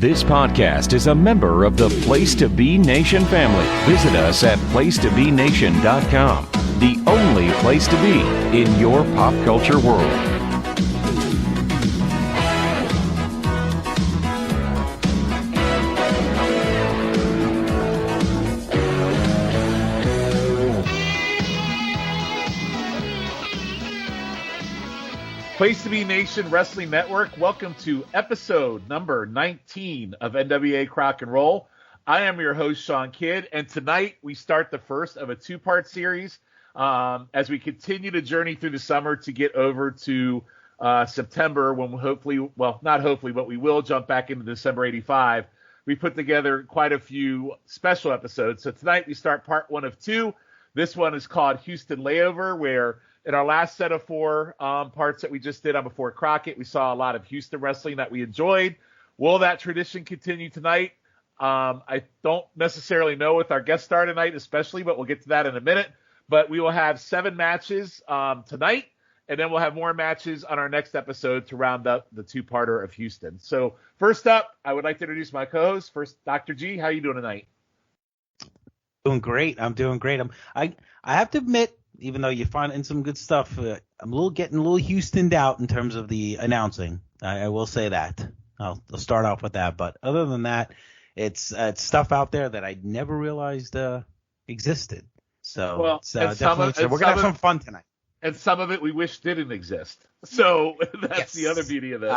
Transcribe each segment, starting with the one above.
This podcast is a member of the Place to Be Nation family. Visit us at placetobenation.com, the only place to be in your pop culture world. Place to Be Nation Wrestling Network, welcome to episode number 19 of NWA Crock Roll. I am your host, Shawn Kidd, and tonight we start the first of a two-part series as we continue to journey through the summer to get over to September when hopefully, well, not hopefully, but we will jump back into December 85. We put together quite a few special episodes. So tonight we start part one of two. This one is called Houston Layover, where in our last set of four parts that we just did on Before Crockett, we saw a lot of Houston wrestling that we enjoyed. Will that tradition continue tonight? I don't necessarily know with our guest star tonight especially, but we'll get to that in a minute. But we will have 7 matches tonight, and then we'll have more matches on our next episode to round up the two-parter of Houston. So first up, I would like to introduce my co-host. First, Dr. G, how are you doing tonight? Doing great. I'm doing great. I have to admit, even though you're finding some good stuff, I'm getting a little Houstoned out in terms of the announcing. I will say that. I'll start off with that. But other than that, it's stuff out there that I never realized existed. So definitely, we're gonna have some fun tonight. And some of it we wish didn't exist. So that's the other beauty of this.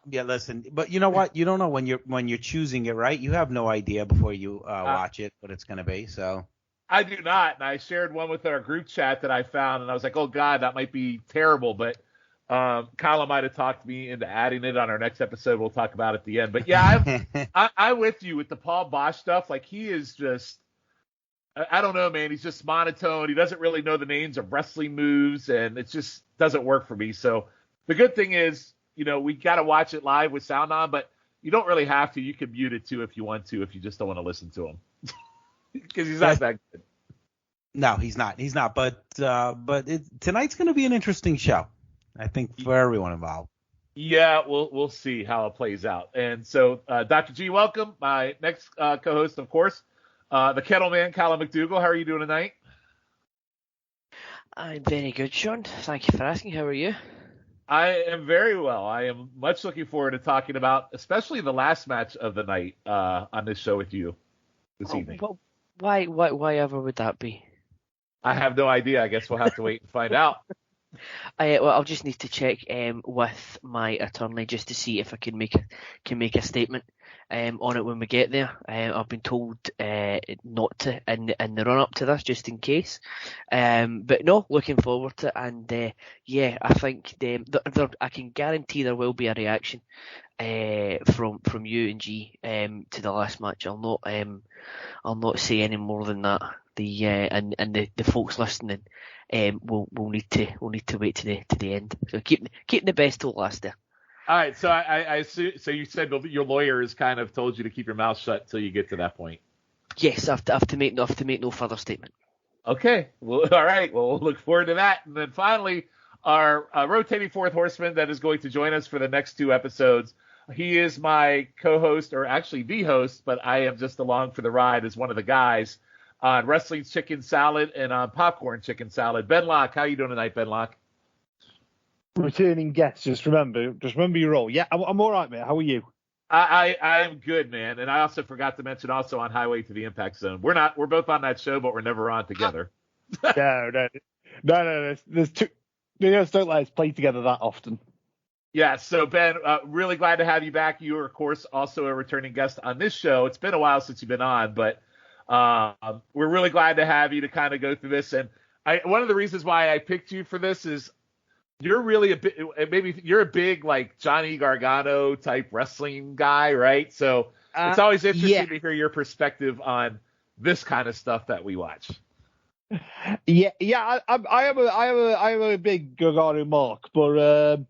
Listen, but you know what? You don't know when you're choosing it, right? You have no idea before you watch it what it's gonna be. So. I do not, and I shared one with our group chat that I found, and I was like, oh, God, that might be terrible, but Calum might have talked me into adding it on our next episode. We'll talk about it at the end. But, yeah, I'm with you with the Paul Boesch stuff. Like, he is just – I don't know, man. He's just monotone. He doesn't really know the names of wrestling moves, and it just doesn't work for me. So the good thing is, you know, we got to watch it live with sound on, but you don't really have to. You can mute it, too, if you want to, if you just don't want to listen to him. Because he's not that good. No, he's not. He's not. But tonight's going to be an interesting show, I think, for everyone involved. Yeah, we'll see how it plays out. And so, Dr. G, welcome. My next co-host, of course, the Kettle Man, Calum McDougal. How are you doing tonight? I'm very good, Shawn. Thank you for asking. How are you? I am very well. I am much looking forward to talking about, especially the last match of the night on this show with you this evening. Well, why ever would that be? I have no idea. I guess we'll have to wait and find out. I'll just need to check with my attorney just to see if I can make a statement on it when we get there. I've been told not to in the run up to this, just in case. But no, looking forward to it. And yeah, I think I can guarantee there will be a reaction from you and G to the last match. I'll not say any more than that. And the folks listening will need to wait to the end. So keep the best till last there. All right. So so you said your lawyer has kind of told you to keep your mouth shut till you get to that point. Yes, I have to make no further statement. Okay. Well, all right. Well, we'll look forward to that. And then finally, our rotating fourth horseman that is going to join us for the next 2 episodes. He is my co-host, or actually the host, but I am just along for the ride as one of the guys on Wrestling Chicken Salad and on Popcorn Chicken Salad. Ben Locke, how you doing tonight, Ben Locke? Returning guest, just remember your role. Yeah, I'm all right, mate. How are you? I am good, man. And I also forgot to mention also on Highway to the Impact Zone. We're both on that show, but we're never on together. No. There's two. They just don't let us play together that often. Yeah, so Ben, really glad to have you back. You are, of course, also a returning guest on this show. It's been a while since you've been on, but we're really glad to have you to kind of go through this. And one of the reasons why I picked you for this is you're really you're a big like Johnny Gargano type wrestling guy, right? So it's always interesting to hear your perspective on this kind of stuff that we watch. Yeah, I am a big Gargano mark, but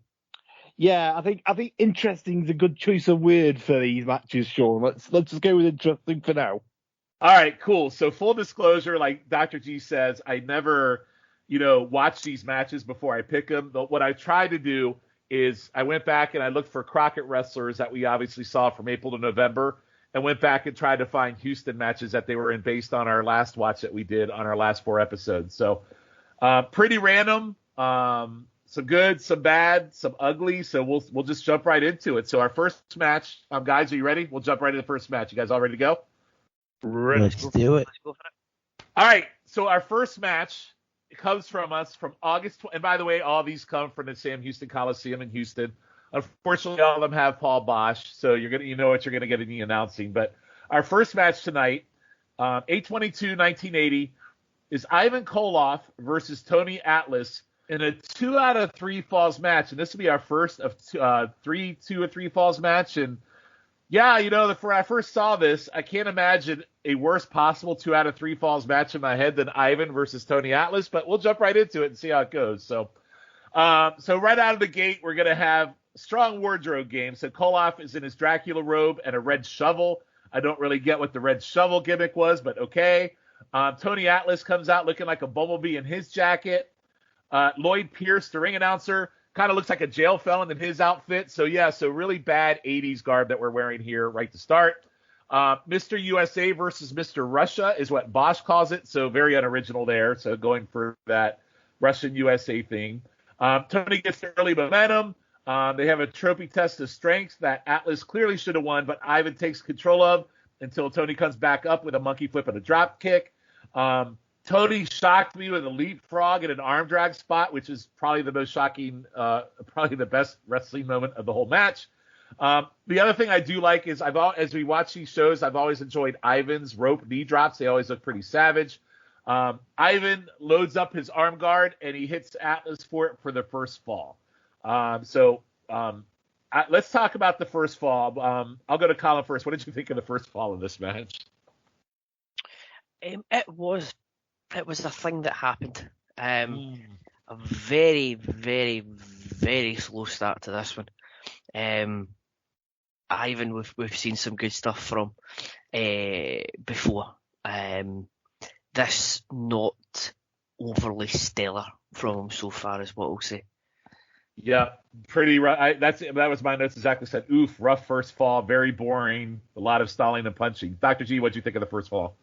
yeah, I think interesting is a good choice of word for these matches, Shawn. Let's just go with interesting for now. All right, cool. So full disclosure, like Dr. G says, I never, watch these matches before I pick them. But what I try to do is I went back and I looked for Crockett wrestlers that we obviously saw from April to November, and went back and tried to find Houston matches that they were in based on our last watch that we did on our last 4 episodes. So pretty random, some good, some bad, some ugly. So we'll just jump right into it. So our first match, guys, are you ready? We'll jump right into the first match. You guys all ready to go? Let's do it. All right. So our first match comes from us from August. And by the way, all these come from the Sam Houston Coliseum in Houston. Unfortunately, all of them have Paul Boesch, so you know what you're gonna get in the announcing. But our first match tonight, 8/22/1980, is Ivan Koloff versus Tony Atlas in a 2 out of 3 falls match, and this will be our first of 2 or 3 falls match. And yeah, when I first saw this, I can't imagine a worse possible 2 out of 3 falls match in my head than Ivan versus Tony Atlas. But we'll jump right into it and see how it goes. So right out of the gate, we're gonna have strong wardrobe game. So Koloff is in his Dracula robe and a red shovel. I don't really get what the red shovel gimmick was, but okay. Tony Atlas comes out looking like a bumblebee in his jacket. Lloyd Pierce, the ring announcer, kind of looks like a jail felon in his outfit. So really bad 80s garb that we're wearing here right to start. Mr. USA versus Mr. Russia is what Boesch calls it. So very unoriginal there. So going for that Russian USA thing. Tony gets the early momentum. They have a trophy test of strength that Atlas clearly should have won, but Ivan takes control of until Tony comes back up with a monkey flip and a drop kick. Tony shocked me with a leapfrog and an arm drag spot, which is probably the most shocking, probably the best wrestling moment of the whole match. The other thing I do like is as we watch these shows, I've always enjoyed Ivan's rope knee drops. They always look pretty savage. Ivan loads up his arm guard and he hits Atlas for it for the first fall. Let's talk about the first fall. I'll go to Calum first. What did you think of the first fall of this match? It was a thing that happened. A very, very, very slow start to this one. Ivan, we've seen some good stuff from before. This not overly stellar from him so far, is what I'll say. Yeah, pretty rough. That was my notes exactly. Said, oof, rough first fall, very boring, a lot of stalling and punching. Dr. G, what'd you think of the first fall?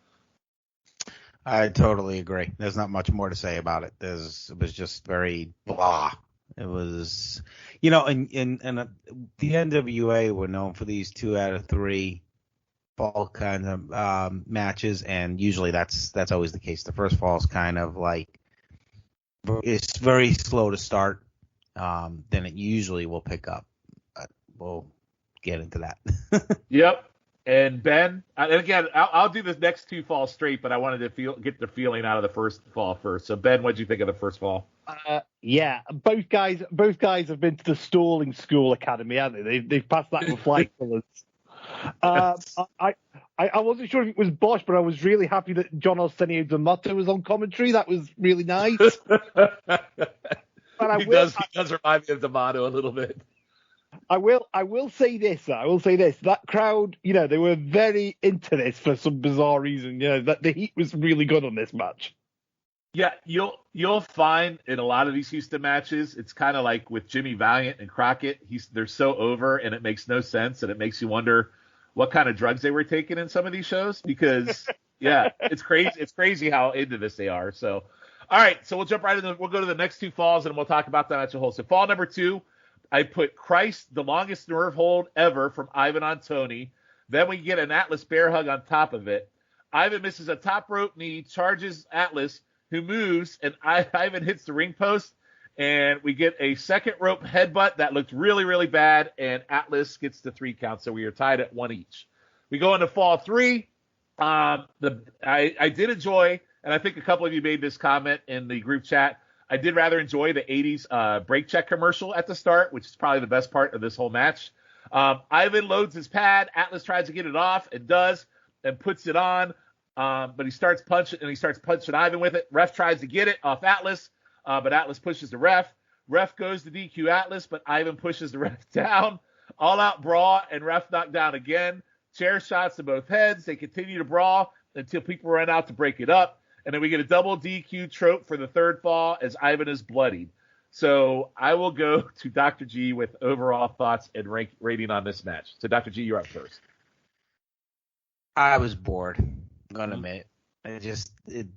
I totally agree. There's not much more to say about it. It was just very blah. It was, and the NWA were known for these 2 out of 3 fall kind of matches, and usually that's always the case. The first fall is kind of like it's very slow to start. Then it usually will pick up. But we'll get into that. Yep. And Ben, and again, I'll do the next 2 falls straight, but I wanted to get the feeling out of the first fall first. So Ben, what'd you think of the first fall? Yeah, both guys have been to the Stalling School Academy, haven't they? They've passed that with flying colours. I wasn't sure if it was Boesch, but I was really happy that John Arsenio D'Amato was on commentary. That was really nice. He does remind me of D'Amato a little bit. I will say this. That crowd, they were very into this for some bizarre reason. That the heat was really good on this match. Yeah, you'll find in a lot of these Houston matches, it's kind of like with Jimmy Valiant and Crockett. They're so over, and it makes no sense, and it makes you wonder what kind of drugs they were taking in some of these shows. Because it's crazy. It's crazy how into this they are. So, all right, so we'll jump right in. We'll go to the next 2 falls, and we'll talk about that match as a whole. So, fall number 2. I put Christ, the longest nerve hold ever from Ivan on Tony. Then we get an Atlas bear hug on top of it. Ivan misses a top rope knee, charges Atlas, who moves, and Ivan hits the ring post. And we get a second rope headbutt that looked really, really bad, and Atlas gets the 3 count. So we are tied at 1 each. We go into fall 3. I did enjoy, and I think a couple of you made this comment in the group chat, I did rather enjoy the 80s brake check commercial at the start, which is probably the best part of this whole match. Ivan loads his pad. Atlas tries to get it off and does, and puts it on. But he starts punching Ivan with it. Ref tries to get it off Atlas, but Atlas pushes the ref. Ref goes to DQ Atlas, but Ivan pushes the ref down. All out brawl, and ref knocked down again. Chair shots to both heads. They continue to brawl until people run out to break it up. And then we get a double DQ trope for the third fall as Ivan is bloodied. So I will go to Dr. G with overall thoughts and rating on this match. So Dr. G, you're up first. I was bored. I'm gonna admit, it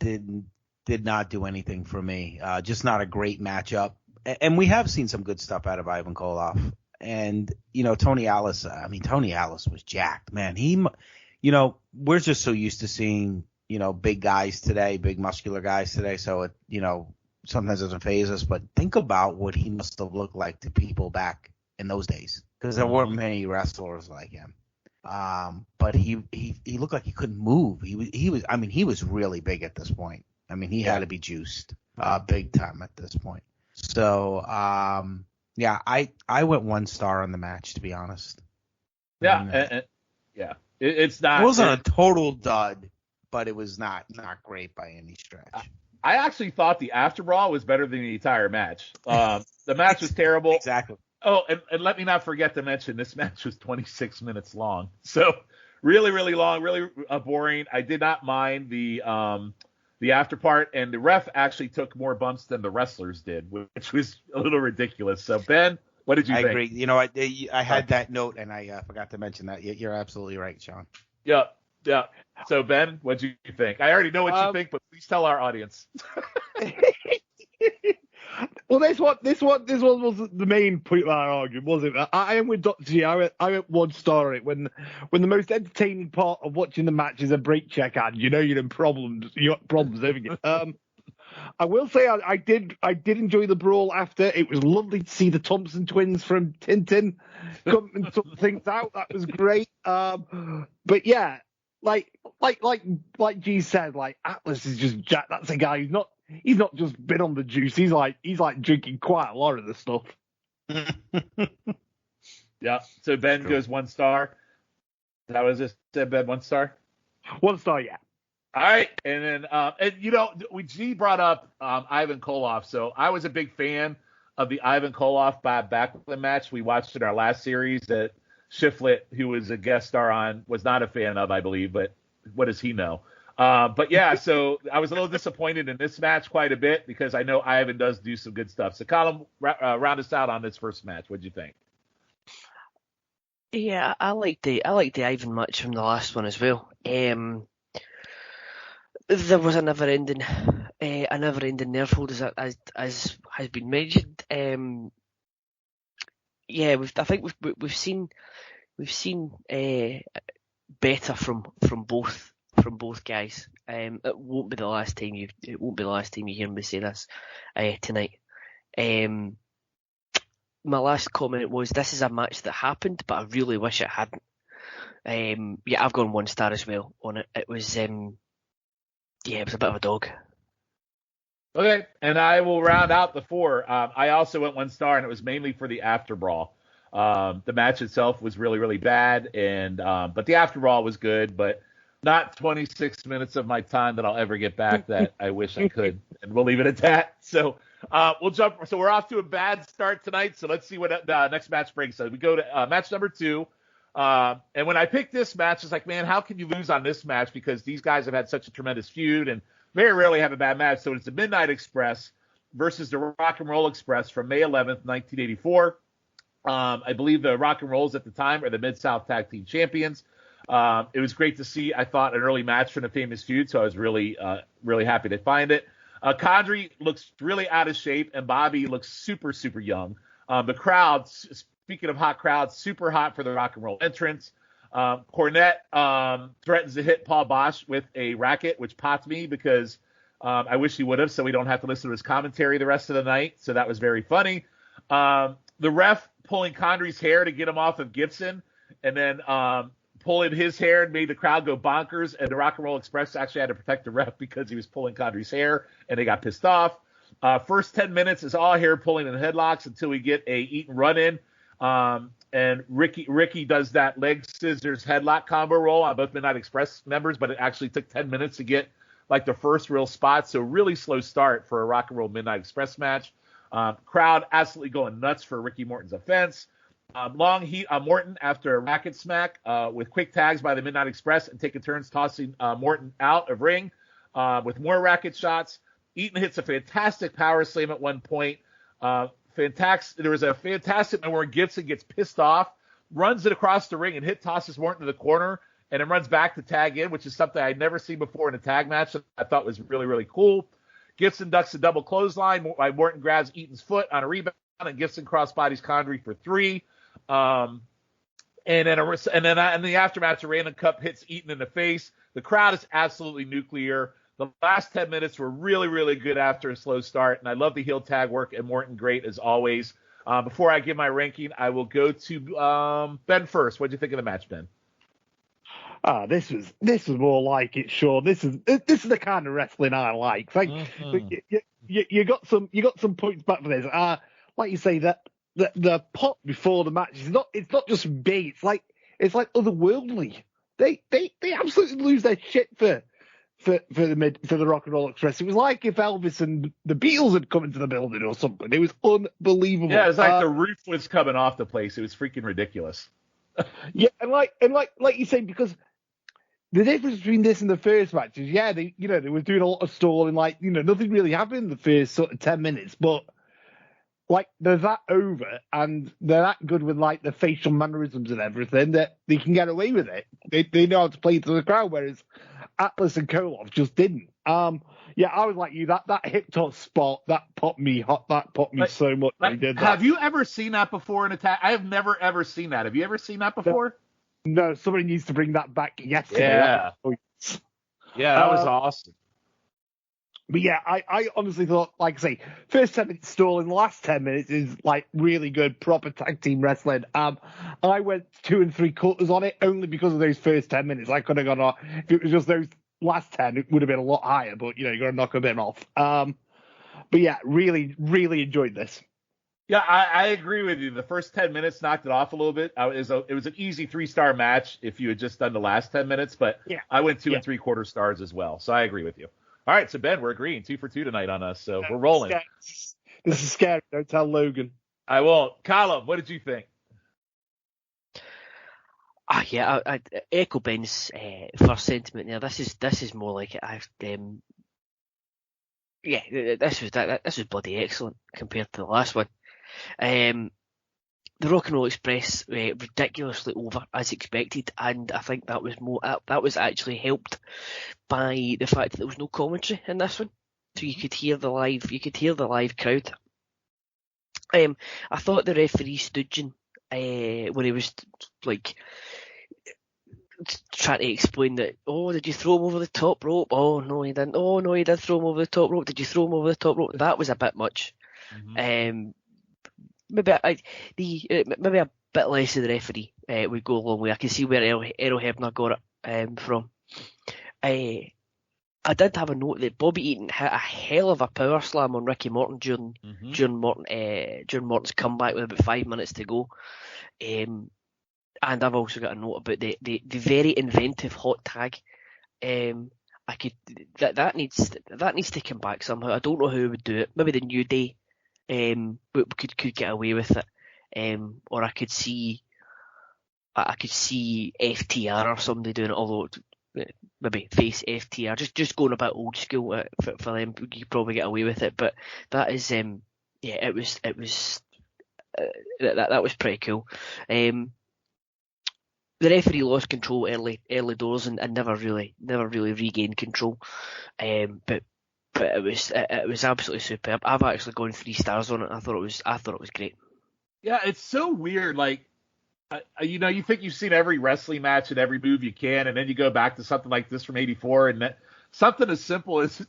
did not do anything for me. Just not a great matchup. And we have seen some good stuff out of Ivan Koloff. And Tony Ellis. Tony Ellis was jacked, man. We're just so used to seeing big guys today, big muscular guys today. So it sometimes doesn't faze us. But think about what he must have looked like to people back in those days, because there weren't many wrestlers like him. But he looked like he couldn't move. He was really big at this point. He had to be juiced big time at this point. So yeah, I went 1 star on the match, to be honest. Yeah, it's not. It wasn't a total dud, but it was not great by any stretch. I actually thought the after brawl was better than the entire match. The match was terrible. Exactly. Oh, and let me not forget to mention this match was 26 minutes long. So really, really long, really boring. I did not mind the after part, and the ref actually took more bumps than the wrestlers did, which was a little ridiculous. So Ben, what did you think? I agree. I had that note, and I forgot to mention that. You're absolutely right, Shawn. Yeah. So Ben, what did you think? I already know what you think, but please tell our audience. Well, this one was the main point of our argument, wasn't it? I am with Dr. G. I went 1 star on it. When the most entertaining part of watching the match is a break check ad, you're in problems. You got problems, haven't you? I will say I did enjoy the brawl after. It was lovely to see the Thompson twins from Tintin come and sort things out. That was great. But yeah, like G said, like Atlas is just jacked. That's a guy who's he's not just been on the juice. He's like drinking quite a lot of the stuff. Yeah. So Ben goes 1 star. That was it. Said Ben 1 star. 1 star, yeah. All right, and then G brought up Ivan Koloff. So I was a big fan of the Ivan Koloff Bob Backlund match we watched in our last series that Shiflett, who was a guest star on, was not a fan of, I believe. But what does he know? But yeah, so I was a little disappointed in this match quite a bit because I know Ivan does do some good stuff. So Calum, round us out on this first match. What'd you think? Yeah, I liked the Ivan match from the last one as well. There was a never-ending nerve hold as has been mentioned. Yeah, I think we've seen better from both guys. It won't be the last time you hear me say this tonight. My last comment was, this is a match that happened, but I really wish it hadn't. Yeah, I've gone 1 star as well on it. It was it was a bit of a dog. Okay, and I will round out the 4. I also went 1 star, and it was mainly for the after brawl. The match itself was really, really bad, and but the after brawl was good, but not 26 minutes of my time that I'll ever get back that I wish I could. And we'll leave it at that. So we'll jump. So we're off to a bad start tonight. So let's see what the next match brings us. We go to match number 2. And when I picked this match, it's like, man, how can you lose on this match? Because these guys have had such a tremendous feud and very rarely have a bad match. So it's the Midnight Express versus the Rock and Roll Express from May 11th, 1984. I believe the Rock and Rolls at the time are the Mid-South Tag Team Champions. It was great to see, I thought, an early match from the famous feud, so I was really, really happy to find it. Condrey looks really out of shape, and Bobby looks super, super young. The crowd, speaking of hot crowds, super hot for the Rock and Roll entrance. Cornette threatens to hit Paul Boesch with a racket, which popped me because I wish he would have, so we don't have to listen to his commentary the rest of the night. So that was very funny. The ref pulling Condrey's hair to get him off of Gibson, and then pulling his hair and made the crowd go bonkers. And the Rock and Roll Express actually had to protect the ref because he was pulling Condrey's hair, and they got pissed off. First 10 minutes is all hair pulling and headlocks until we get a eat and run in. And Ricky does that leg scissors headlock combo roll on both Midnight Express members, but it actually took 10 minutes to get like the first real spot. So really slow start for a Rock and Roll Midnight Express match. Crowd absolutely going nuts for Ricky Morton's offense. Long heat on Morton after a racket smack with quick tags by the Midnight Express and taking turns tossing Morton out of ring with more racket shots. Eaton hits a fantastic power slam at one point. Fantastic. There was a fantastic moment where Gibson gets pissed off, runs it across the ring, and tosses Morton to the corner, and then runs back to tag in, which is something I'd never seen before in a tag match that I thought was really, really cool. Gibson ducks a double clothesline. Morton grabs Eaton's foot on a rebound, and Gibson crossbodies Condrey for 3. And then in the aftermatch, a random cup hits Eaton in the face. The crowd is absolutely nuclear. The last 10 minutes were really, really good after a slow start, and I love the heel tag work, and Morton great as always. Before I give my ranking, I will go to Ben first. What did you think of the match, Ben? This was more like it, Shawn. This is the kind of wrestling I like. Like you got some points back for this. Like you say, that the pop before the match it's not just big. It's like otherworldly. They absolutely lose their shit for the Rock and Roll Express. It was like if Elvis and the Beatles had come into the building or something. It was unbelievable. Yeah, it was like the roof was coming off the place. It was freaking ridiculous. Yeah, and like you say, because the difference between this and the first match is, they were doing a lot of stalling, nothing really happened in the first sort of 10 minutes, but they're that over and they're that good with the facial mannerisms and everything that they can get away with it. They know how to play to the crowd, whereas Atlas and Koloff just didn't. I was like you. That hip toss spot that popped me so much. When he did that. Have you ever seen that before in a tag? I have never ever seen that. Have you ever seen that before? No, somebody needs to bring that back yesterday. Yeah, that was awesome. But yeah, I honestly thought, like I say, first 10 minutes stalling, last 10 minutes is really good, proper tag team wrestling. I went 2 3/4 on it only because of those first 10 minutes. I could have gone off. If it was just those last 10, it would have been a lot higher, but you got to knock a bit off. But yeah, really, really enjoyed this. Yeah, I agree with you. The first 10 minutes knocked it off a little bit. It was an easy 3-star match if you had just done the last 10 minutes, but yeah. I went 2 3/4 stars as well. So I agree with you. All right, so Ben, we're agreeing 2 for 2 tonight on us, so we're rolling. This is scary. Don't tell Logan. I won't. Calum, what did you think? I echo Ben's first sentiment there. This is more like it. This was bloody excellent compared to the last one. The Rock and Roll Express ridiculously over as expected, and I think that was actually helped by the fact that there was no commentary in this one, so you could hear the live crowd. I thought the referee stooging when he was trying to explain that, did you throw him over the top rope? Oh no, he didn't. Oh no, he did throw him over the top rope. Did you throw him over the top rope? That was a bit much. Mm-hmm. Maybe a bit less of the referee would go a long way. I can see where Errol Hebner got it from. I did have a note that Bobby Eaton hit a hell of a power slam on Ricky Morton during Morton's comeback with about 5 minutes to go. And I've also got a note about the very inventive hot tag. That needs to come back somehow. I don't know who would do it. Maybe the New Day could get away with it, or I could see FTR or somebody doing it. Although maybe face FTR, just going a bit old school for them. You could probably get away with it, but that is it was that was pretty cool. The referee lost control early doors and never really regained control. But it was absolutely superb. I've actually gone 3 stars on it. I thought it was great. Yeah, it's so weird. You think you've seen every wrestling match and every move you can, and then you go back to something like this from '84, and that something as simple as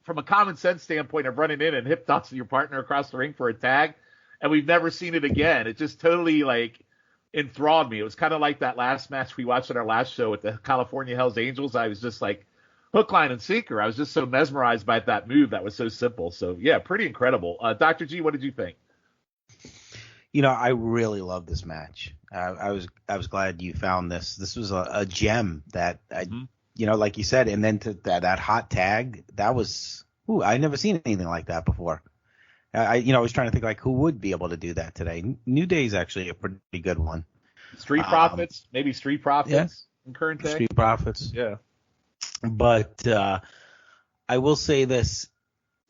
from a common sense standpoint of running in and hip tossing your partner across the ring for a tag, and we've never seen it again. It just totally enthralled me. It was kind of like that last match we watched on our last show with the California Hells Angels. I was just hook, line, and sinker. I was just so mesmerized by that move that was so simple. So yeah, pretty incredible. Dr. G, what did you think? I really love this match. I was glad you found this. This was a gem that like you said, and then to that hot tag, that was I'd never seen anything like that before. I was trying to think who would be able to do that today. New Day's actually a pretty good one. Street Profits, maybe Street Profits in current day. Street Profits, yeah. But I will say this: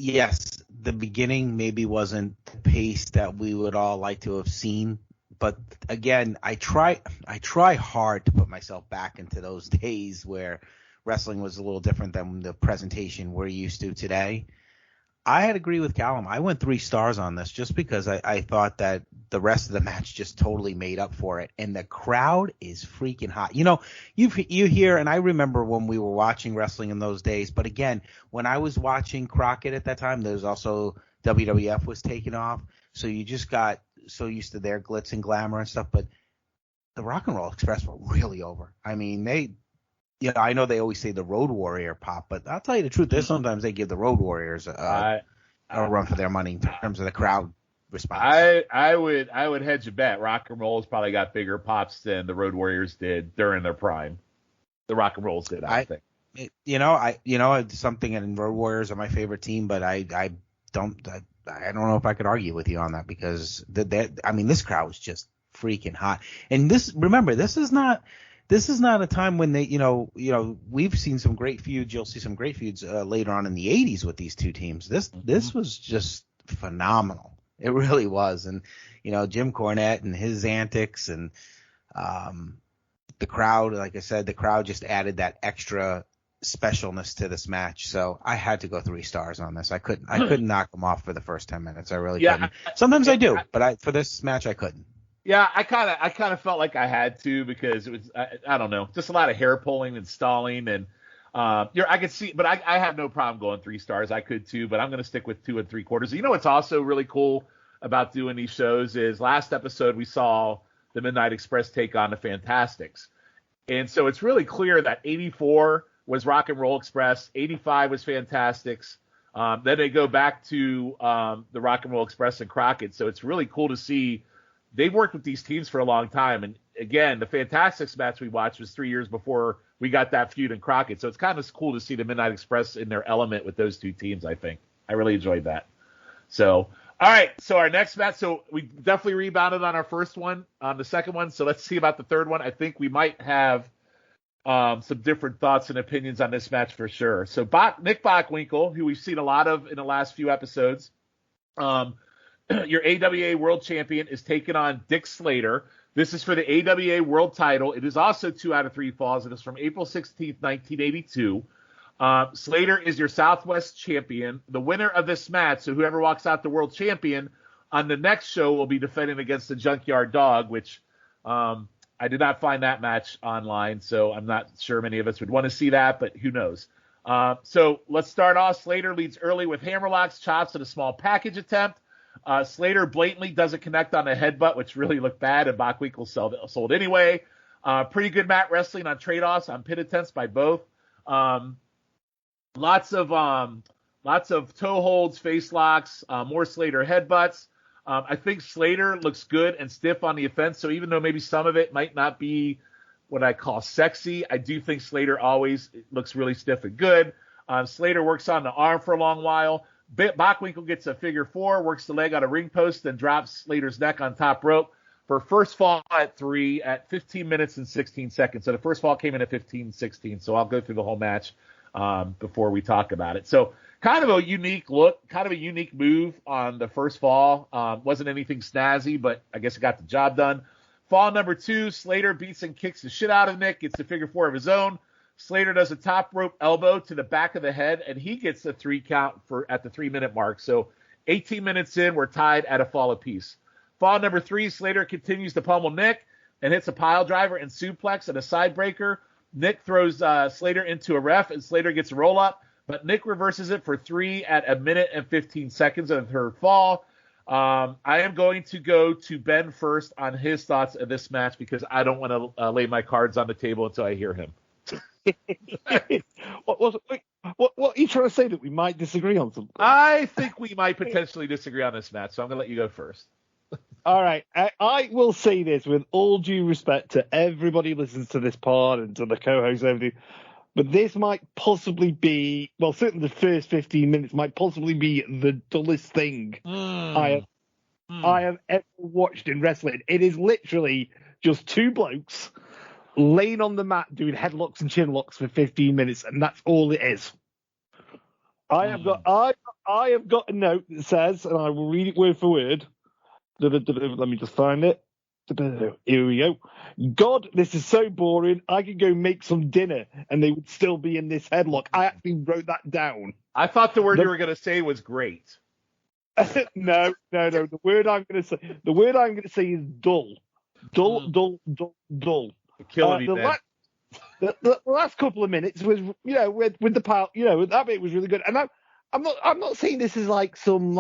yes, the beginning maybe wasn't the pace that we would all like to have seen. But again, I try hard to put myself back into those days where wrestling was a little different than the presentation we're used to today. I had to agree with Calum. I went 3 stars on this just because I thought that the rest of the match just totally made up for it. And the crowd is freaking hot. You know, you hear, and I remember when we were watching wrestling in those days, but again, when I was watching Crockett at that time, there was also WWF was taking off. So you just got so used to their glitz and glamour and stuff. But the Rock and Roll Express were really over. I mean, I know they always say the Road Warrior pop, but I'll tell you the truth. There's sometimes they give the Road Warriors a run for their money in terms of the crowd response. I would hedge a bet. Rock and Roll's probably got bigger pops than the Road Warriors did during their prime. The Rock and Rolls did, I think. It's something, and Road Warriors are my favorite team, but I don't know if I could argue with you on that because this crowd was just freaking hot. And remember, this is not a time when they, we've seen some great feuds. You'll see some great feuds later on in the 80s with these two teams. This was just phenomenal. It really was. And, Jim Cornette and his antics and the crowd, like I said, the crowd just added that extra specialness to this match. So I had to go 3 stars on this. I couldn't knock them off for the first 10 minutes. I really couldn't. Sometimes I do, but for this match, I couldn't. Yeah, I kind of felt like I had to because it was I don't know, just a lot of hair pulling and stalling and I could see, but I have no problem going 3 stars. I could too, but I'm going to stick with 2 3/4. You know what's also really cool about doing these shows is last episode we saw the Midnight Express take on the Fantastics, and so it's really clear that 84 was Rock and Roll Express, 85 was Fantastics. Then they go back to the Rock and Roll Express and Crockett, so it's really cool to see. They've worked with these teams for a long time. And again, the Fantastics match we watched was 3 years before we got that feud in Crockett. So it's kind of cool to see the Midnight Express in their element with those two teams, I think. I really enjoyed that. So, all right. So our next match. So we definitely rebounded on our first one, on the second one. So let's see about the third one. I think we might have some different thoughts and opinions on this match for sure. So Nick Bockwinkel, who we've seen a lot of in the last few episodes, your AWA World Champion is taking on Dick Slater. This is for the AWA World Title. It is also 2 out of 3 falls. It is from April 16th, 1982. Slater is your Southwest Champion. The winner of this match, so whoever walks out the World Champion, on the next show will be defending against the Junkyard Dog, which I did not find that match online, so I'm not sure many of us would want to see that, but who knows. So let's start off. Slater leads early with hammerlocks, chops, and a small package attempt. Slater blatantly doesn't connect on the headbutt, which really looked bad, and Bockwinkel sold anyway. Pretty good mat wrestling on trade-offs on pin attempts by both. Lots of toe holds, face locks, more Slater headbutts. I think Slater looks good and stiff on the offense, so even though maybe some of it might not be what I call sexy, I do think Slater always looks really stiff and good. Slater works on the arm for a long while. Bockwinkel gets a figure 4, works the leg on a ring post, then drops Slater's neck on top rope for first fall at 3 at 15 minutes and 16 seconds. So the first fall came in at 15-16. So I'll go through the whole match before we talk about it. So kind of a unique look, kind of a unique move on the first fall. Wasn't anything snazzy, but I guess it got the job done. Fall number 2, Slater beats and kicks the shit out of Nick, gets the figure 4 of his own. Slater does a top rope elbow to the back of the head, and he gets a 3 count at the 3-minute mark. So 18 minutes in, we're tied at a fall apiece. Fall number 3, Slater continues to pummel Nick and hits a pile driver and suplex and a side breaker. Nick throws Slater into a ref, and Slater gets a roll up, but Nick reverses it for 3 at 1 minute and 15 seconds of the third fall. I am going to go to Ben first on his thoughts of this match because I don't want to lay my cards on the table until I hear him. What are you trying to say, that we might disagree on something? I think we might potentially disagree on this match, so I'm going to let you go first. All right. I will say this with all due respect to everybody who listens to this pod and to the co-hosts and everything, but this might possibly be, well, certainly the first 15 minutes might possibly be the dullest thing I have ever watched in wrestling. It is literally just 2 blokes laying on the mat doing headlocks and chin locks for 15 minutes, and that's all it is. I've got I have got a note that says, and I will read it word for word. Let me just find it. Here we go. God, this is so boring. I could go make some dinner and they would still be in this headlock. I actually wrote that down. I thought the word you were going to say was great. No. The word I'm going to say is dull. Dull. You're killing me, Ben. The last couple of minutes was, with the power, that bit was really good. And I'm not saying this is like some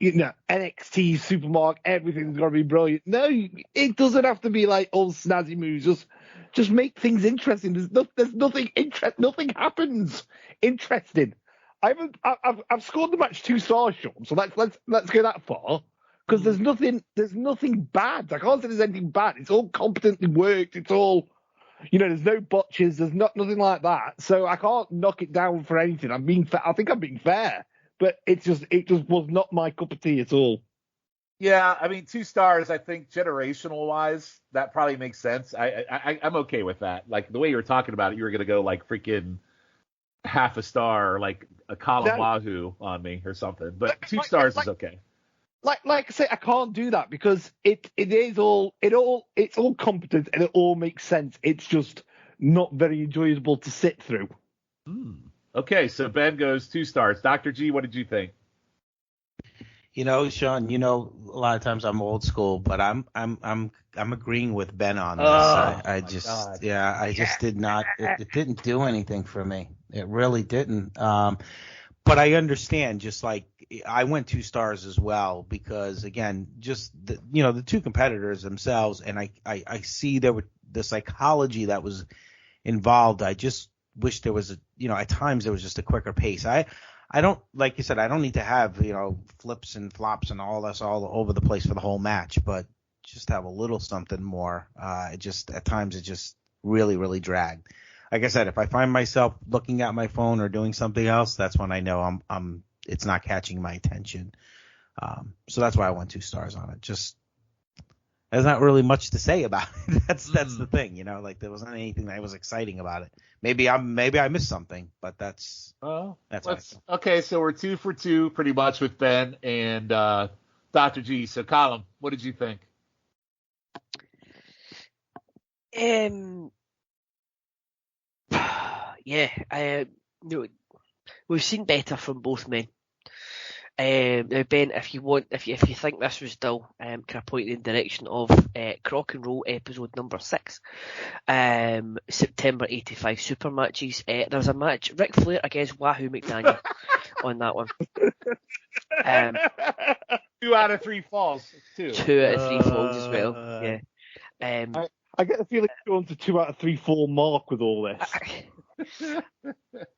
NXT supermarket, everything's got to be brilliant. No, it doesn't have to be like all snazzy moves. Just make things interesting. There's nothing nothing happens interesting. I've scored the match 2 stars, Shawn. So let's go that far, because there's nothing bad. I can't say there's anything bad. It's all competently worked. It's all, there's no botches. There's nothing like that. So I can't knock it down for anything. I think I'm being fair. But it just was not my cup of tea at all. Yeah, I mean, 2 stars, I think generational wise, that probably makes sense. I'm okay with that. Like the way you were talking about it, you were going to go like freaking half a star, like a Calum Wahoo on me or something. But 2 stars is okay. Like I say, I can't do that because it's all competent and it all makes sense. It's just not very enjoyable to sit through. Okay, so Ben goes 2 stars. Dr. G, what did you think? Shawn, a lot of times I'm old school, but I'm agreeing with Ben on this. I just did not. It didn't do anything for me. It really didn't. But I understand. Just like I went 2 stars as well because again, just the 2 competitors themselves, and I see there were the psychology that was involved. I just wish there was at times there was just a quicker pace. I don't, like you said, I don't need to have, flips and flops and all this all over the place for the whole match, but just have a little something more. At times it just really, really dragged. Like I said, if I find myself looking at my phone or doing something else, that's when I know it's not catching my attention. So that's why I went 2 stars on it. Just, there's not really much to say about it. That's the thing, there wasn't anything that was exciting about it. Maybe I missed something, but that's okay. So we're 2 for 2 pretty much with Ben and Dr. G. So Calum, what did you think? We've seen better from both men. Now Ben, if you think this was still kind of pointing in the direction of Crock and Roll episode number 6, September 85 super matches, there's a match Ric Flair against Wahoo McDaniel on that one. 2 out of 3 falls too. 2 out of 3 falls as well. Yeah. I get the feeling you're going to 2 out of 3 fall mark with all this.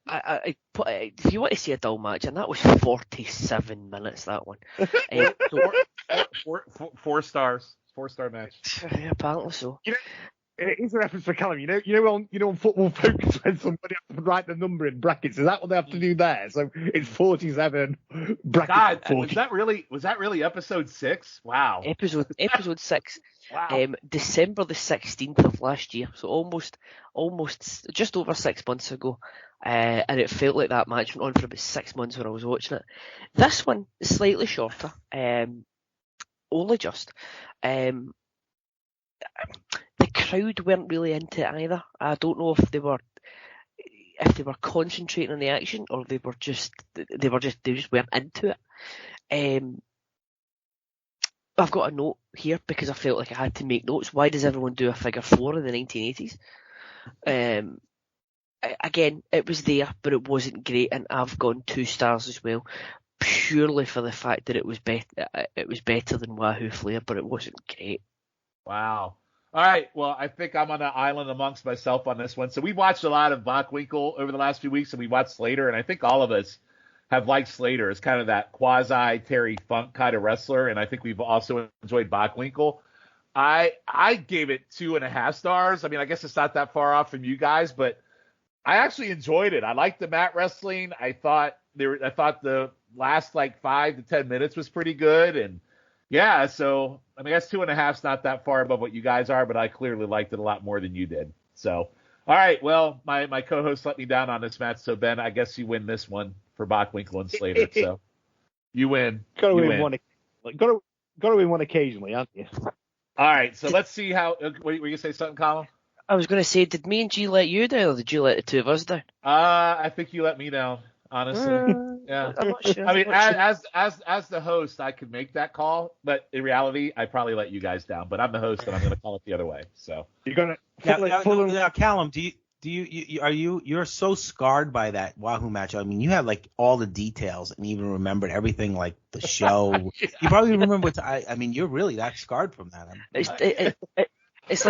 If you want to see a dull match, and that was 47 minutes, that one. 4 stars. 4-star match. Yeah, apparently so. Here's a reference for Calum. On Football Focus when somebody has to write the number in brackets. Is that what they have to do there? So it's 47 brackets. God, was that really episode 6? Wow. Episode 6. Wow. December the 16th of last year, so almost just over 6 months ago, and it felt like that match went on for about 6 months when I was watching it. This one is slightly shorter, only just. The crowd weren't really into it either. I don't know if they were concentrating on the action or they just weren't into it. I've got a note here because I felt like I had to make notes. Why does everyone do a figure 4 in the 1980s? Again, it was there, but it wasn't great, and I've gone 2 stars as well, purely for the fact that it was better than Wahoo Flair, but it wasn't great. Wow. All right. Well, I think I'm on an island amongst myself on this one. So we watched a lot of Bockwinkel over the last few weeks, and we watched Slater, and I think all of us have liked Slater as kind of that quasi Terry Funk kind of wrestler, and I think we've also enjoyed Bockwinkel. I gave it 2.5 stars. I mean, I guess it's not that far off from you guys, but I actually enjoyed it. I liked the mat wrestling. I thought the last 5 to 10 minutes was pretty good, and yeah. So I mean, I guess 2.5's not that far above what you guys are, but I clearly liked it a lot more than you did. So all right, well, my co-host let me down on this match, so Ben, I guess you win this one for Bockwinkel and Slater. So you win. Got to You win one. Got to win one occasionally, aren't you? All right, so let's see how. Were you gonna say something, Colin? I was going to say, did me and G let you down, or did you let the two of us down? I think you let me down, honestly. Yeah. I'm not sure. I mean, I'm not sure. as the host, I could make that call, but in reality, I probably let you guys down. But I'm the host, and I'm going to call it the other way. So You're gonna Now, Calum, you're so scarred by that Wahoo match. I mean, you had like all the details and even remembered everything, like the show. Yeah. You probably remember I mean, you're really that scarred from that. It's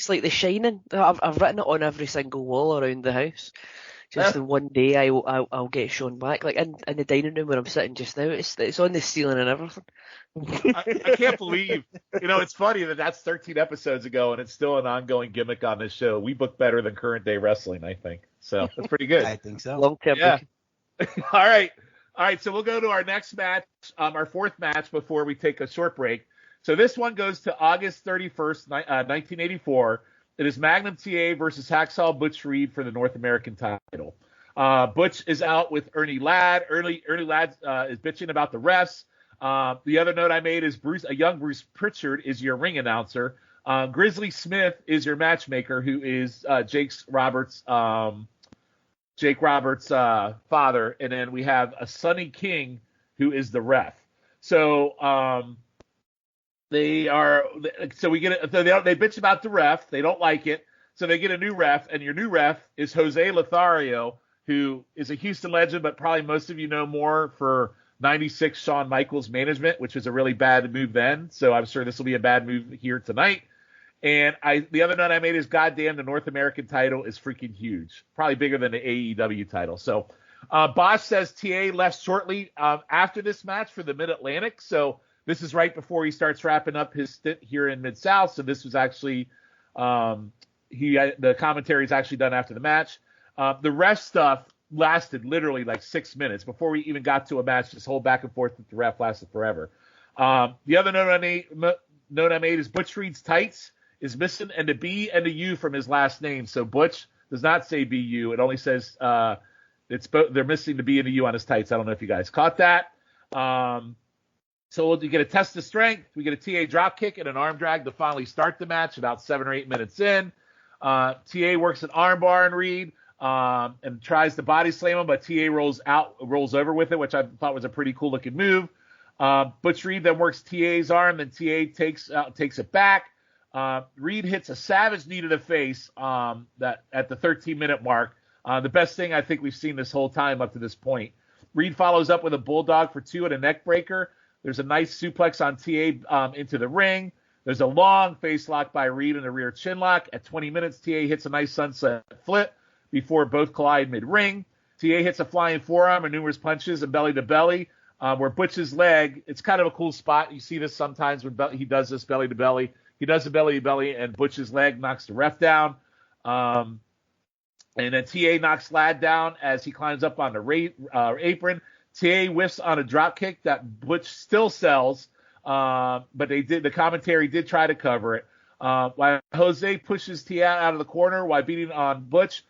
like The Shining. I've written it on every single wall around the house. Just in one day, I'll get shown back. Like in the dining room where I'm sitting just now, it's on the ceiling and everything. I can't believe, it's funny that's 13 episodes ago, and it's still an ongoing gimmick on this show. We book better than current day wrestling, I think. So that's pretty good. I think so. Long term. Yeah. All right. So we'll go to our next match, our fourth match before we take a short break. So this one goes to August 31st, 1984. It is Magnum TA versus Hacksaw Butch Reed for the North American title. Butch is out with Ernie Ladd. Ernie Ladd is bitching about the refs. The other note I made is a young Bruce Pritchard is your ring announcer. Grizzly Smith is your matchmaker, who is Jake Roberts' father. And then we have a Sonny King, who is the ref. So they bitch about the ref. They don't like it. So they get a new ref, and your new ref is Jose Lothario, who is a Houston legend, but probably most of you know more for 96 Shawn Michaels management, which was a really bad move then. So I'm sure this will be a bad move here tonight. And the other note I made is, goddamn, the North American title is freaking huge. Probably bigger than the AEW title. So Boesch says TA left shortly after this match for the Mid-Atlantic. So this is right before he starts wrapping up his stint here in Mid-South. So this was actually the commentary is actually done after the match. The ref stuff lasted literally like 6 minutes before we even got to a match. This whole back and forth with the ref lasted forever. The other note I made is Butch Reed's tights is missing and the B and the U from his last name. So Butch does not say BU. It only says they're missing the B and the U on his tights. I don't know if you guys caught that. So you get a test of strength. We get a TA drop kick and an arm drag to finally start the match about 7 or 8 minutes in. TA works an arm bar on Reed and tries to body slam him, but TA rolls over with it, which I thought was a pretty cool looking move. Butch Reed then works TA's arm, then TA takes it back. Reed hits a savage knee to the face that at the 13-minute mark. The best thing I think we've seen this whole time up to this point. Reed follows up with a bulldog for 2 and a neck breaker. There's a nice suplex on TA into the ring. There's a long face lock by Reed and a rear chin lock. At 20 minutes, TA hits a nice sunset flip before both collide mid-ring. TA hits a flying forearm and numerous punches and belly-to-belly. Where Butch's leg, it's kind of a cool spot. You see this sometimes when he does this belly-to-belly. He does the belly-to-belly, and Butch's leg knocks the ref down. And then TA knocks Ladd down as he climbs up on the apron. TA whiffs on a drop kick that Butch still sells, but the commentary did try to cover it. While Jose pushes TA out of the corner while beating on Butch,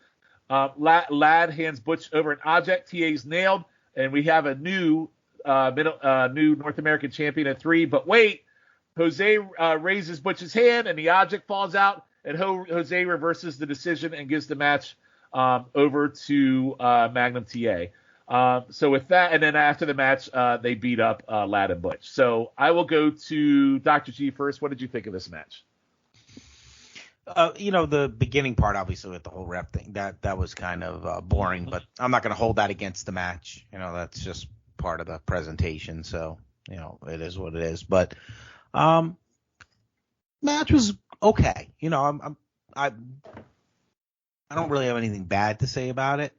Ladd hands Butch over an object. TA's nailed, and we have a new North American champion at 3. But wait, Jose raises Butch's hand, and the object falls out, and Jose reverses the decision and gives the match over to Magnum TA. So with that, and then after the match, they beat up Ladd and Butch. So I will go to Dr. G first. What did you think of this match? The beginning part, obviously, with the whole ref thing, that was kind of boring, but I'm not going to hold that against the match. That's just part of the presentation. So, it is what it is. But match was okay. I don't really have anything bad to say about it.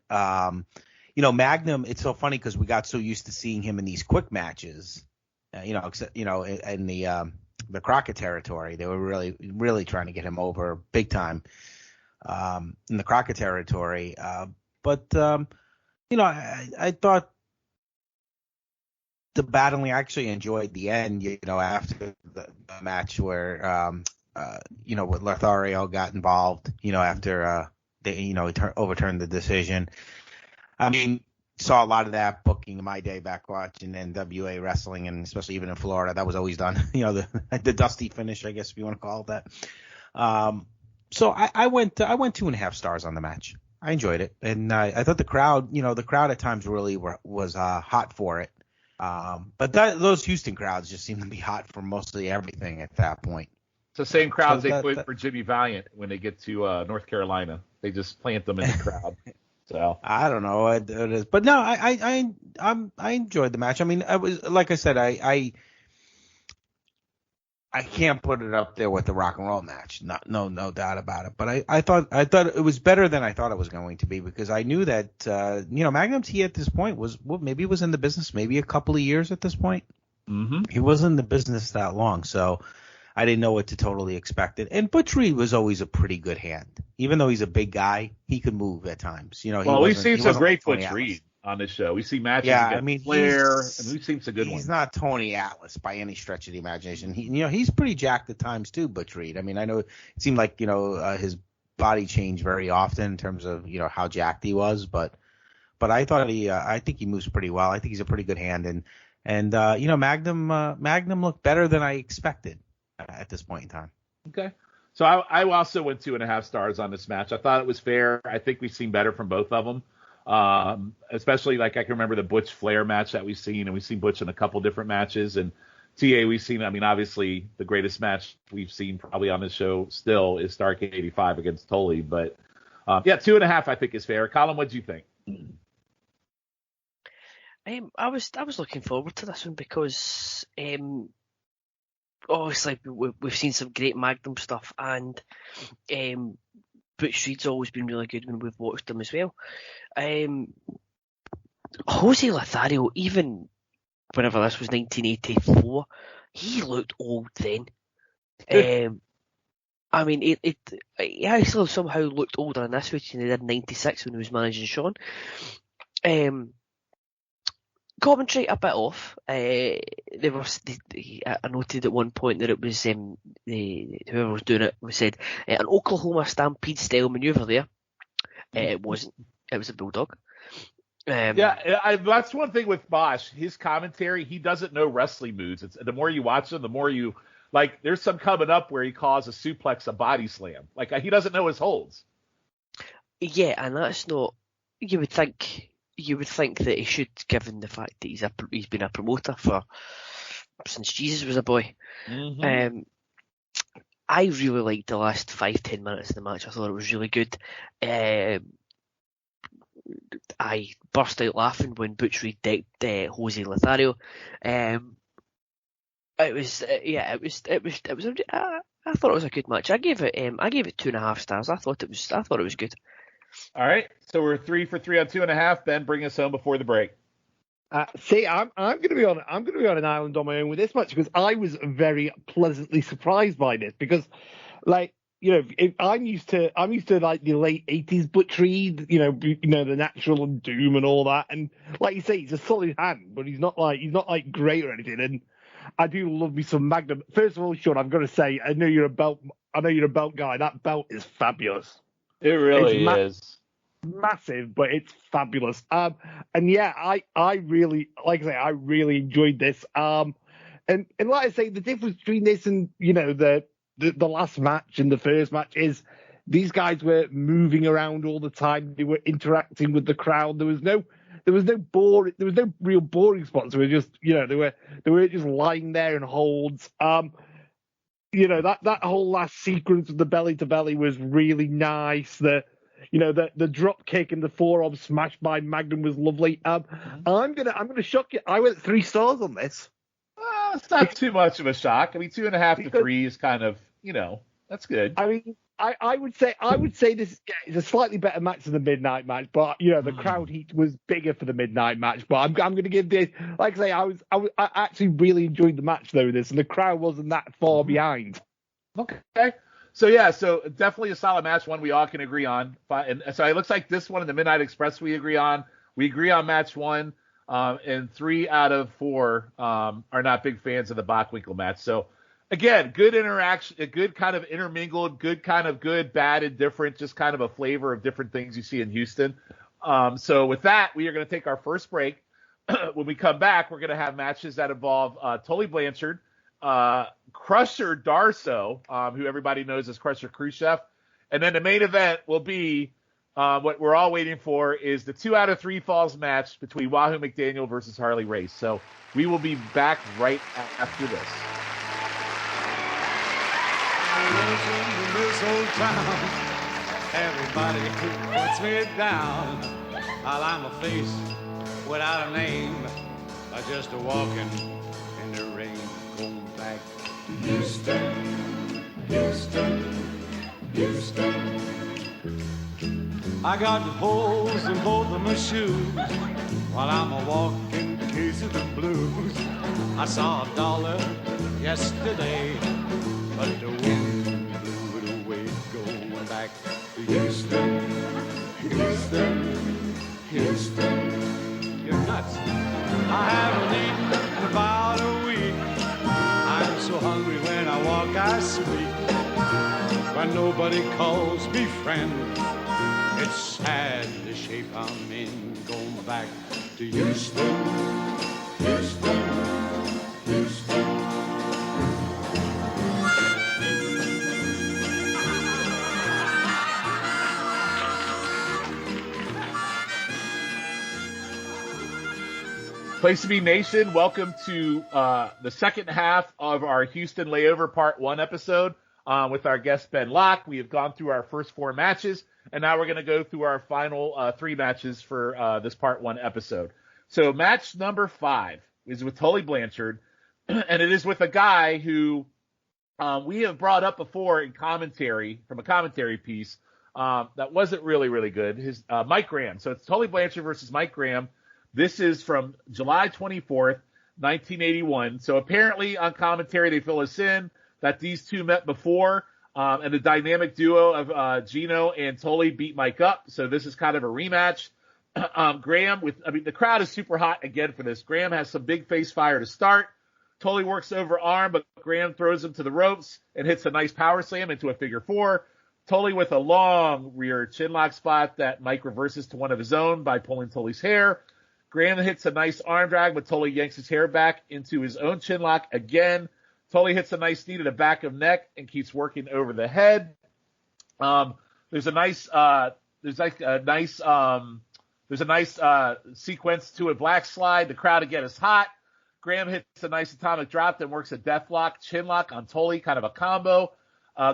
Magnum, it's so funny because we got so used to seeing him in these quick matches, except, in the Crockett territory. They were really, really trying to get him over big time in the Crockett territory. But I thought the battling, I actually enjoyed the end, after the match where, with Lothario got involved, after they, overturned the decision. I mean, saw a lot of that booking in my day back watching NWA wrestling, and especially even in Florida, that was always done. The dusty finish, I guess if you want to call it that. So I went 2.5 stars on the match. I enjoyed it, and I thought the crowd at times really was hot for it. But those Houston crowds just seem to be hot for mostly everything at that point. It's the same crowds they put for Jimmy Valiant when they get to North Carolina. They just plant them in the crowd. So I don't know what it is, but no, I enjoyed the match. I mean, I was like I said, I can't put it up there with the rock and roll match, no doubt about it. But I thought it was better than I thought it was going to be, because I knew that Magnum T at this point was maybe he was in the business maybe a couple of years at this point. Mm-hmm. He wasn't in the business that long, so I didn't know what to totally expect it. And Butch Reed was always a pretty good hand. Even though he's a big guy, he could move at times. We've seen some great Butch Reed on this show. We see matches against Flair, and we've seen some good ones. He's not Tony Atlas by any stretch of the imagination. He's pretty jacked at times too, Butch Reed. I mean, I know it seemed like his body changed very often in terms of how jacked he was, but I thought I think he moves pretty well. I think he's a pretty good hand, and Magnum looked better than I expected at this point in time. Okay. So I also went 2.5 stars on this match. I thought it was fair. I think we've seen better from both of them. Especially like I can remember the Butch Flair match that we've seen, and we've seen Butch in a couple different matches. And TA we've seen, I mean, obviously the greatest match we've seen probably on this show still is Starrcade 85 against Tully. But 2.5 I think is fair. Colin, what do you think? I was looking forward to this one because obviously we've seen some great Magnum stuff, and Butch Reed's always been really good when we've watched him as well. Jose Lothario, even whenever this was 1984, he looked old then. I mean, he actually somehow looked older in this, which he did in 96 when he was managing Shawn. Commentary a bit off. I noted at one point that it was whoever was doing it said an Oklahoma Stampede style maneuver there. It wasn't. It was a bulldog. That's one thing with Boesch. His commentary, he doesn't know wrestling moves. The more you watch him, the more you like. There's some coming up where he calls a suplex a body slam. Like he doesn't know his holds. Yeah, and that's not. You would think that he should, given the fact that he's been a promoter since Jesus was a boy. Mm-hmm. I really liked the last 5-10 minutes of the match. I thought it was really good. I burst out laughing when Butch Reed decked Jose Lothario. I thought it was a good match. I gave it 2.5 stars. I thought it was good. All right, so we're 3 for 3 on 2.5. Ben, bring us home before the break. I'm going to be on an island on my own with this match, because I was very pleasantly surprised by this, because I'm used to like the late 80s Butch Reed, the Natural and Doom and all that, and like you say, he's a solid hand, but he's not like great or anything. And I do love me some Magnum. First of all, Shawn, I've got to say, I know you're a belt guy. That belt is fabulous. It really is massive, but it's fabulous. And yeah, I really, like I say, I really enjoyed this. And like I say, the difference between this and the last match and the first match is these guys were moving around all the time. They were interacting with the crowd. There was no real boring spots. They were just, they were just lying there in holds. That whole last sequence of the belly to belly was really nice. The drop kick and the forearm smash by Magnum was lovely. I'm gonna shock you. I went 3 stars on this. It's not too much of a shock. I mean, 2.5 to 3 is kind of, that's good. I mean, I would say this is a slightly better match than the midnight match, but the crowd heat was bigger for the midnight match. But I'm going to give this, like I say, I actually really enjoyed the match though, and the crowd wasn't that far behind. Okay. So definitely a solid match, one we all can agree on. And so it looks like this one in the Midnight Express we agree on. We agree on match 1, and 3 out of 4 are not big fans of the Bockwinkel match. So again, good interaction, a good kind of intermingled, good kind of good, bad, and different, just kind of a flavor of different things you see in Houston. So with that, we are going to take our first break. When we come back, we're going to have matches that involve Tully Blanchard, Krusher Darsow, who everybody knows as Khrushchev, and then the main event will be what we're all waiting for is the 2 out of 3 falls match between Wahoo McDaniel versus Harley Race. So we will be back right after this. In this old town, everybody puts me down. While I'm a face without a name, I just a walking in the rain, going back to Houston, Houston, Houston. I got holes in both of my shoes while I'm a walking case of the blues. I saw $1 yesterday, but the wind blew it away, going back to Houston, Houston, Houston. You're nuts. I haven't eaten in about a week. I'm so hungry when I walk, I speak. When nobody calls me friend, it's sad the shape I'm in, going back to Houston, Houston, Houston. Place to Be Nation, welcome to the second half of our Houston Layover Part 1 episode with our guest Ben Locke. We have gone through our first 4 matches, and now we're going to go through our final 3 matches for this Part 1 episode. So match number 5 is with Tully Blanchard, and it is with a guy who we have brought up before in commentary, from a commentary piece that wasn't really, really good, his Mike Graham. So it's Tully Blanchard versus Mike Graham. This is from July 24th, 1981. So apparently on commentary, they fill us in that these two met before, and the dynamic duo of Gino and Tully beat Mike up. So this is kind of a rematch. Graham the crowd is super hot again for this. Graham has some big face fire to start. Tully works over arm, but Graham throws him to the ropes and hits a nice power slam into a figure 4. Tully with a long rear chinlock spot that Mike reverses to one of his own by pulling Tully's hair. Graham hits a nice arm drag, but Tully yanks his hair back into his own chinlock again. Tully hits a nice knee to the back of neck and keeps working over the head. There's a nice sequence to a black slide. The crowd again is hot. Graham hits a nice atomic drop, then works a deathlock, chinlock on Tully, kind of a combo.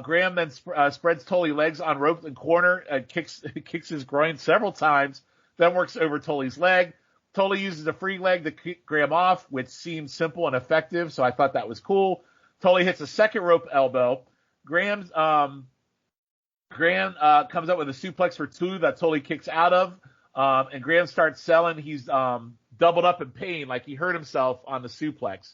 Graham then spreads Tully's legs on rope and corner and kicks his groin several times, then works over Tully's leg. Tully uses a free leg to kick Graham off, which seems simple and effective, so I thought that was cool. Tully hits a second rope elbow. Graham comes up with a suplex for 2 that Tully kicks out of, and Graham starts selling. He's doubled up in pain, like he hurt himself on the suplex.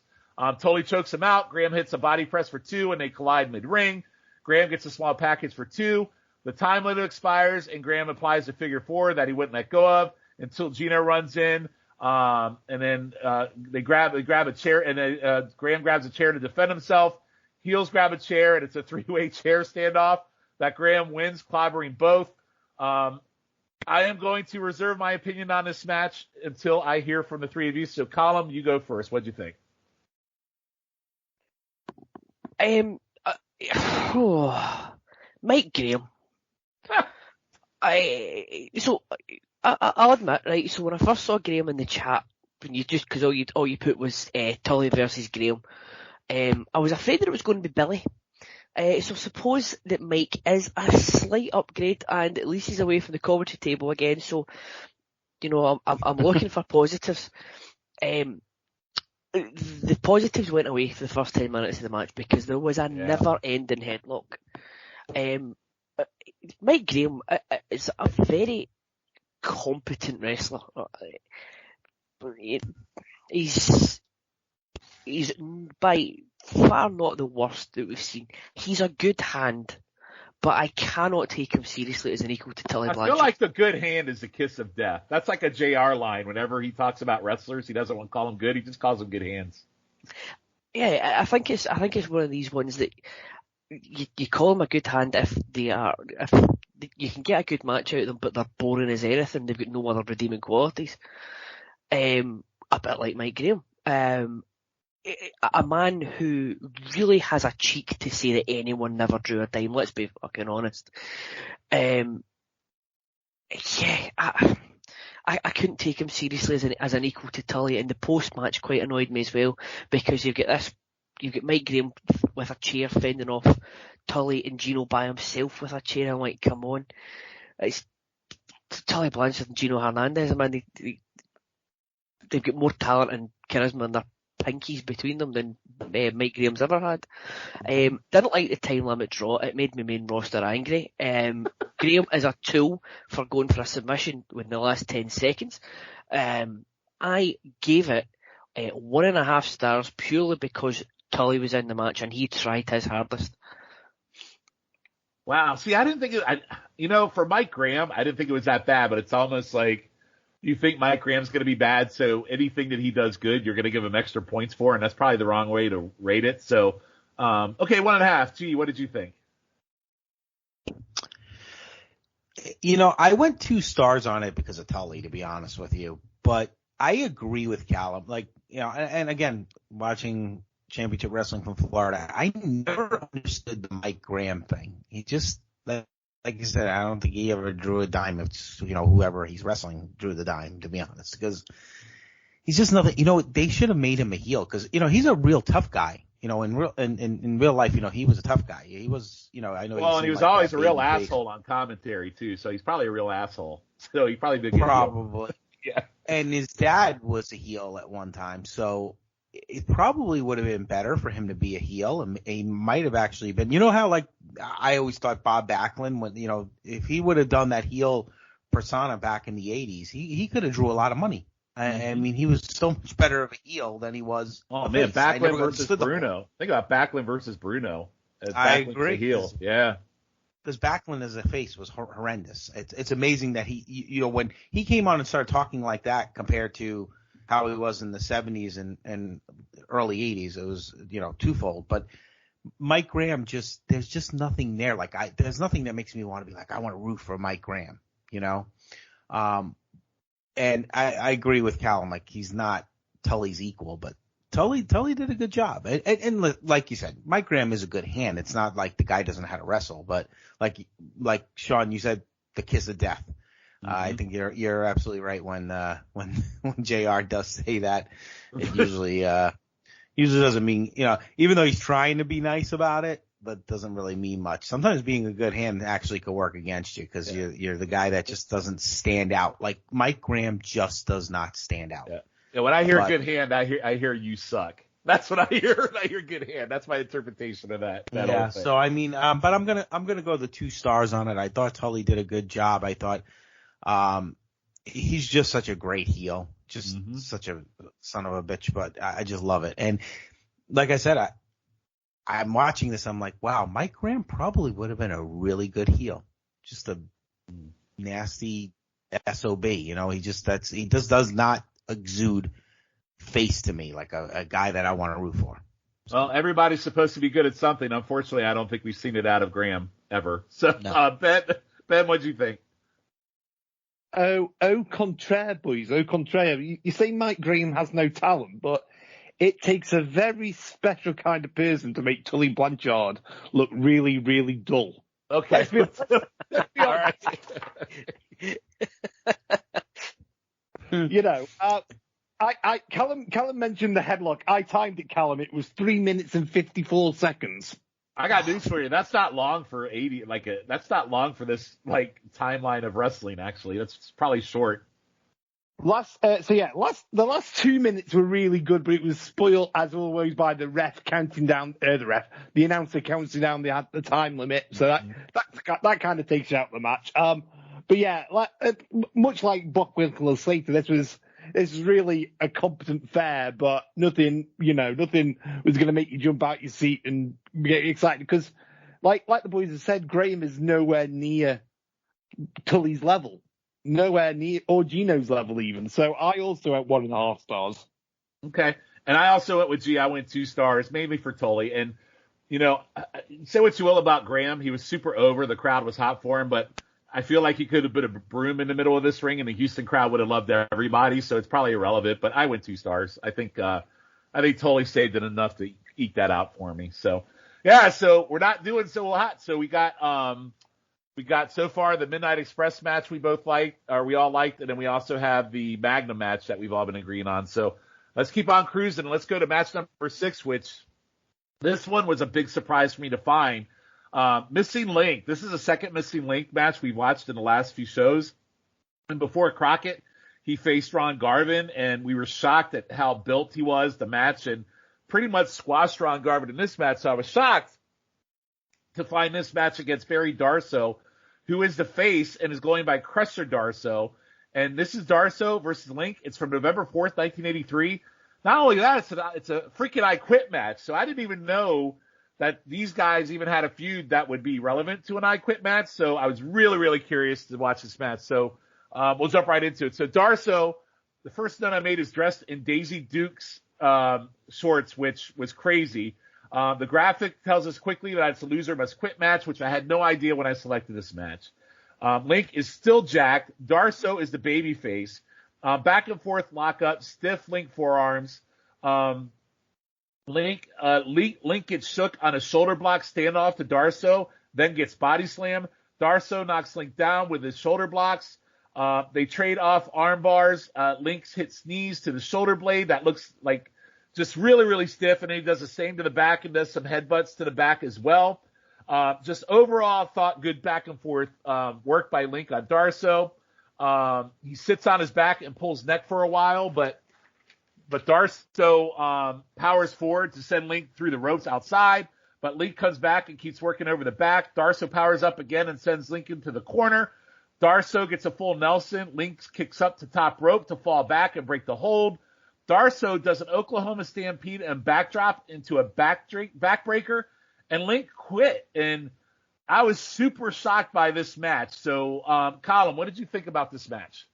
Tully chokes him out. Graham hits a body press for 2, and they collide mid-ring. Graham gets a small package for 2. The time limit expires, and Graham applies a figure 4 that he wouldn't let go of until Gino runs in, and then they grab a chair, and Graham grabs a chair to defend himself. Heels grab a chair, and it's a 3-way chair standoff that Graham wins, clobbering both. I am going to reserve my opinion on this match until I hear from the 3 of you. So, Calum, you go first. What'd you think? Mike Graham. I'll admit, right, so when I first saw Graham in the chat, because all you put was Tully versus Graham, I was afraid that it was going to be Billy. So suppose that Mike is a slight upgrade, and at least he's away from the commentary table again. So, I'm looking for positives. The positives went away for the first 10 minutes of the match because there was a never-ending headlock. Mike Graham is a very competent wrestler. He's by far not the worst that we've seen. He's a good hand, but I cannot take him seriously as an equal to Tully Blanchard. I feel like the good hand is the kiss of death. That's like a JR line. Whenever he talks about wrestlers, he doesn't want to call them good. He just calls them good hands. Yeah, I think it's one of these ones that you call them a good hand if you can get a good match out of them, but they're boring as anything. They've got no other redeeming qualities. A bit like Mike Graham. A man who really has a cheek to say that anyone never drew a dime. Let's be fucking honest. I couldn't take him seriously as an equal to Tully, and the post-match quite annoyed me as well, because you've got Mike Graham with a chair fending off Tully and Gino by himself with a chair. I'm like, come on. It's Tully Blanchard and Gino Hernandez. I mean, they've got more talent and charisma in their pinkies between them than Mike Graham's ever had. Didn't like the time limit draw. It made my main roster angry. Graham is a tool for going for a submission within the last 10 seconds. I gave it 1.5 stars purely because Tully was in the match and he tried his hardest. Wow. See, I didn't think for Mike Graham, I didn't think it was that bad, but it's almost like you think Mike Graham's going to be bad, so anything that he does good, you're going to give him extra points for, and that's probably the wrong way to rate it. So, okay, 1.5. Gee, what did you think? I went 2 stars on it because of Tully, to be honest with you. But I agree with Calum. And again, watching Championship Wrestling from Florida, I never understood the Mike Graham thing. He just, like you said, I don't think he ever drew a dime. If whoever he's wrestling drew the dime, to be honest, because he's just nothing. They should have made him a heel because he's a real tough guy. In real life, he was a tough guy. He was, I know. Well, and he was always a real asshole on commentary too. So he's probably a real asshole. So he probably did probably. Yeah. And his dad was a heel at one time, so it probably would have been better for him to be a heel, and he might have actually been. You know how, I always thought Bob Backlund, when if he would have done that heel persona back in the 80s, he could have drew a lot of money. I mean, he was so much better of a heel than he was. Oh man, Backlund versus Bruno. Think about Backlund versus Bruno. I agree. A heel. Yeah. Because Backlund as a face was horrendous. It's amazing that he, when he came on and started talking like that compared to how he was in the 70s and early 80s, it was, twofold. But Mike Graham there's just nothing there. There's nothing that makes me want to be like, I want to root for Mike Graham, And I agree with Calum, he's not Tully's equal, but Tully did a good job. And like you said, Mike Graham is a good hand. It's not like the guy doesn't know how to wrestle, but like Shawn, you said, the kiss of death. I think you're absolutely right when JR does say that. It usually doesn't mean, even though he's trying to be nice about it, but doesn't really mean much. Sometimes being a good hand actually could work against you because you're the guy that just doesn't stand out. Like Mike Graham just does not stand out. Yeah, when I hear good hand, I hear you suck. That's what I hear. I hear good hand. That's my interpretation of that. Yeah. So I mean, but I'm gonna go the 2 stars on it. I thought Tully did a good job. I thought he's just such a great heel, just such a son of a bitch. But I just love it. And like I said, I'm watching this. I'm like, wow, Mike Graham probably would have been a really good heel. Just a nasty SOB. He just does not exude face to me like a guy that I want to root for. So. Well, everybody's supposed to be good at something. Unfortunately, I don't think we've seen it out of Graham ever. So, no. Ben, what'd you think? Au contraire, boys. Au contraire. You say Mike Graham has no talent, but it takes a very special kind of person to make Tully Blanchard look really, really dull. Okay. Let's be All right. Calum mentioned the headlock. I timed it, Calum. It was 3 minutes and 54 seconds. I got news for you. That's not long for that's not long for this timeline of wrestling. Actually, that's probably short. The last 2 minutes were really good, but it was spoiled as always by the ref counting down. The announcer counting down the time limit. So that kind of takes you out of the match. But yeah, much like Buck Winkle and Slater, this was really a competent fair, but nothing was going to make you jump out your seat and get excited because, like the boys have said, Graham is nowhere near Tully's level. Nowhere near, or Gino's level even. So I also went 1.5 stars. Okay. And I also went with G. I went 2 stars, mainly for Tully. And, say what you will about Graham. He was super over. The crowd was hot for him. But I feel like he could have put a broom in the middle of this ring, and the Houston crowd would have loved everybody. So it's probably irrelevant. But I went 2 stars. I think Tully saved it enough to eke that out for me. So yeah, so we're not doing so hot. So we got so far the Midnight Express match we all liked, and then we also have the Magnum match that we've all been agreeing on. So let's keep on cruising. Let's go to match number 6, which this one was a big surprise for me to find. Missing Link. This is the second Missing Link match we've watched in the last few shows. And before Crockett, he faced Ron Garvin, and we were shocked at how built he was, the match, and pretty much squashed Ron Garvin in this match. So I was shocked to find this match against Barry Darsow, who is the face and is going by Krusher Darsow. And this is Darsow versus Link. It's from November 4th, 1983. Not only that, it's a freaking I Quit match. So I didn't even know that these guys even had a feud that would be relevant to an I Quit match. So I was really, really curious to watch this match. So we'll jump right into it. So Darsow, the first note I made is dressed in Daisy Duke's shorts, which was crazy. The graphic tells us quickly that it's a loser must quit match, which I had no idea when I selected this match. Link is still jacked. Darsow is the baby face. Back and forth lockup, stiff Link forearms. Link gets shook on a shoulder block standoff to Darsow, then gets body slammed. Darsow knocks Link down with his shoulder blocks. They trade off arm bars. Link hits knees to the shoulder blade. That looks like just really, really stiff. And then he does the same to the back and does some headbutts to the back as well. Just overall thought good back and forth work by Link on Darsow. He sits on his back and pulls neck for a while, but Darsow powers forward to send Link through the ropes outside, but Link comes back and keeps working over the back. Darsow powers up again and sends Link into the corner. Darsow gets a full Nelson. Link kicks up to top rope to fall back and break the hold. Darsow does an Oklahoma Stampede and backdrop into a backbreaker, and Link quit. And I was super shocked by this match. So, Calum, what did you think about this match?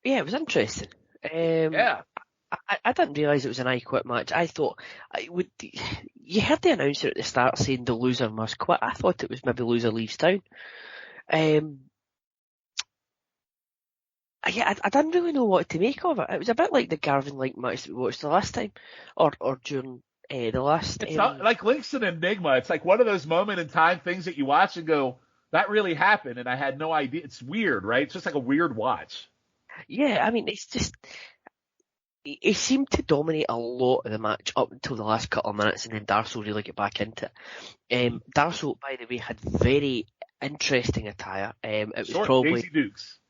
Yeah, it was interesting. Yeah. I didn't realise it was an I Quit match. I thought you heard the announcer at the start saying the loser must quit. I thought it was maybe loser leaves town. I didn't really know what to make of it. It was a bit like the Garvin Link match that we watched the last time, or during the last. It's not like Link's an enigma. It's like one of those moment in time things that you watch and go, that really happened, and I had no idea. It's weird, right? It's just like a weird watch. Yeah, I mean, it's just he seemed to dominate a lot of the match up until the last couple of minutes, and then Darsow really get back into it. Darsow, by the way, had very interesting attire. It was probably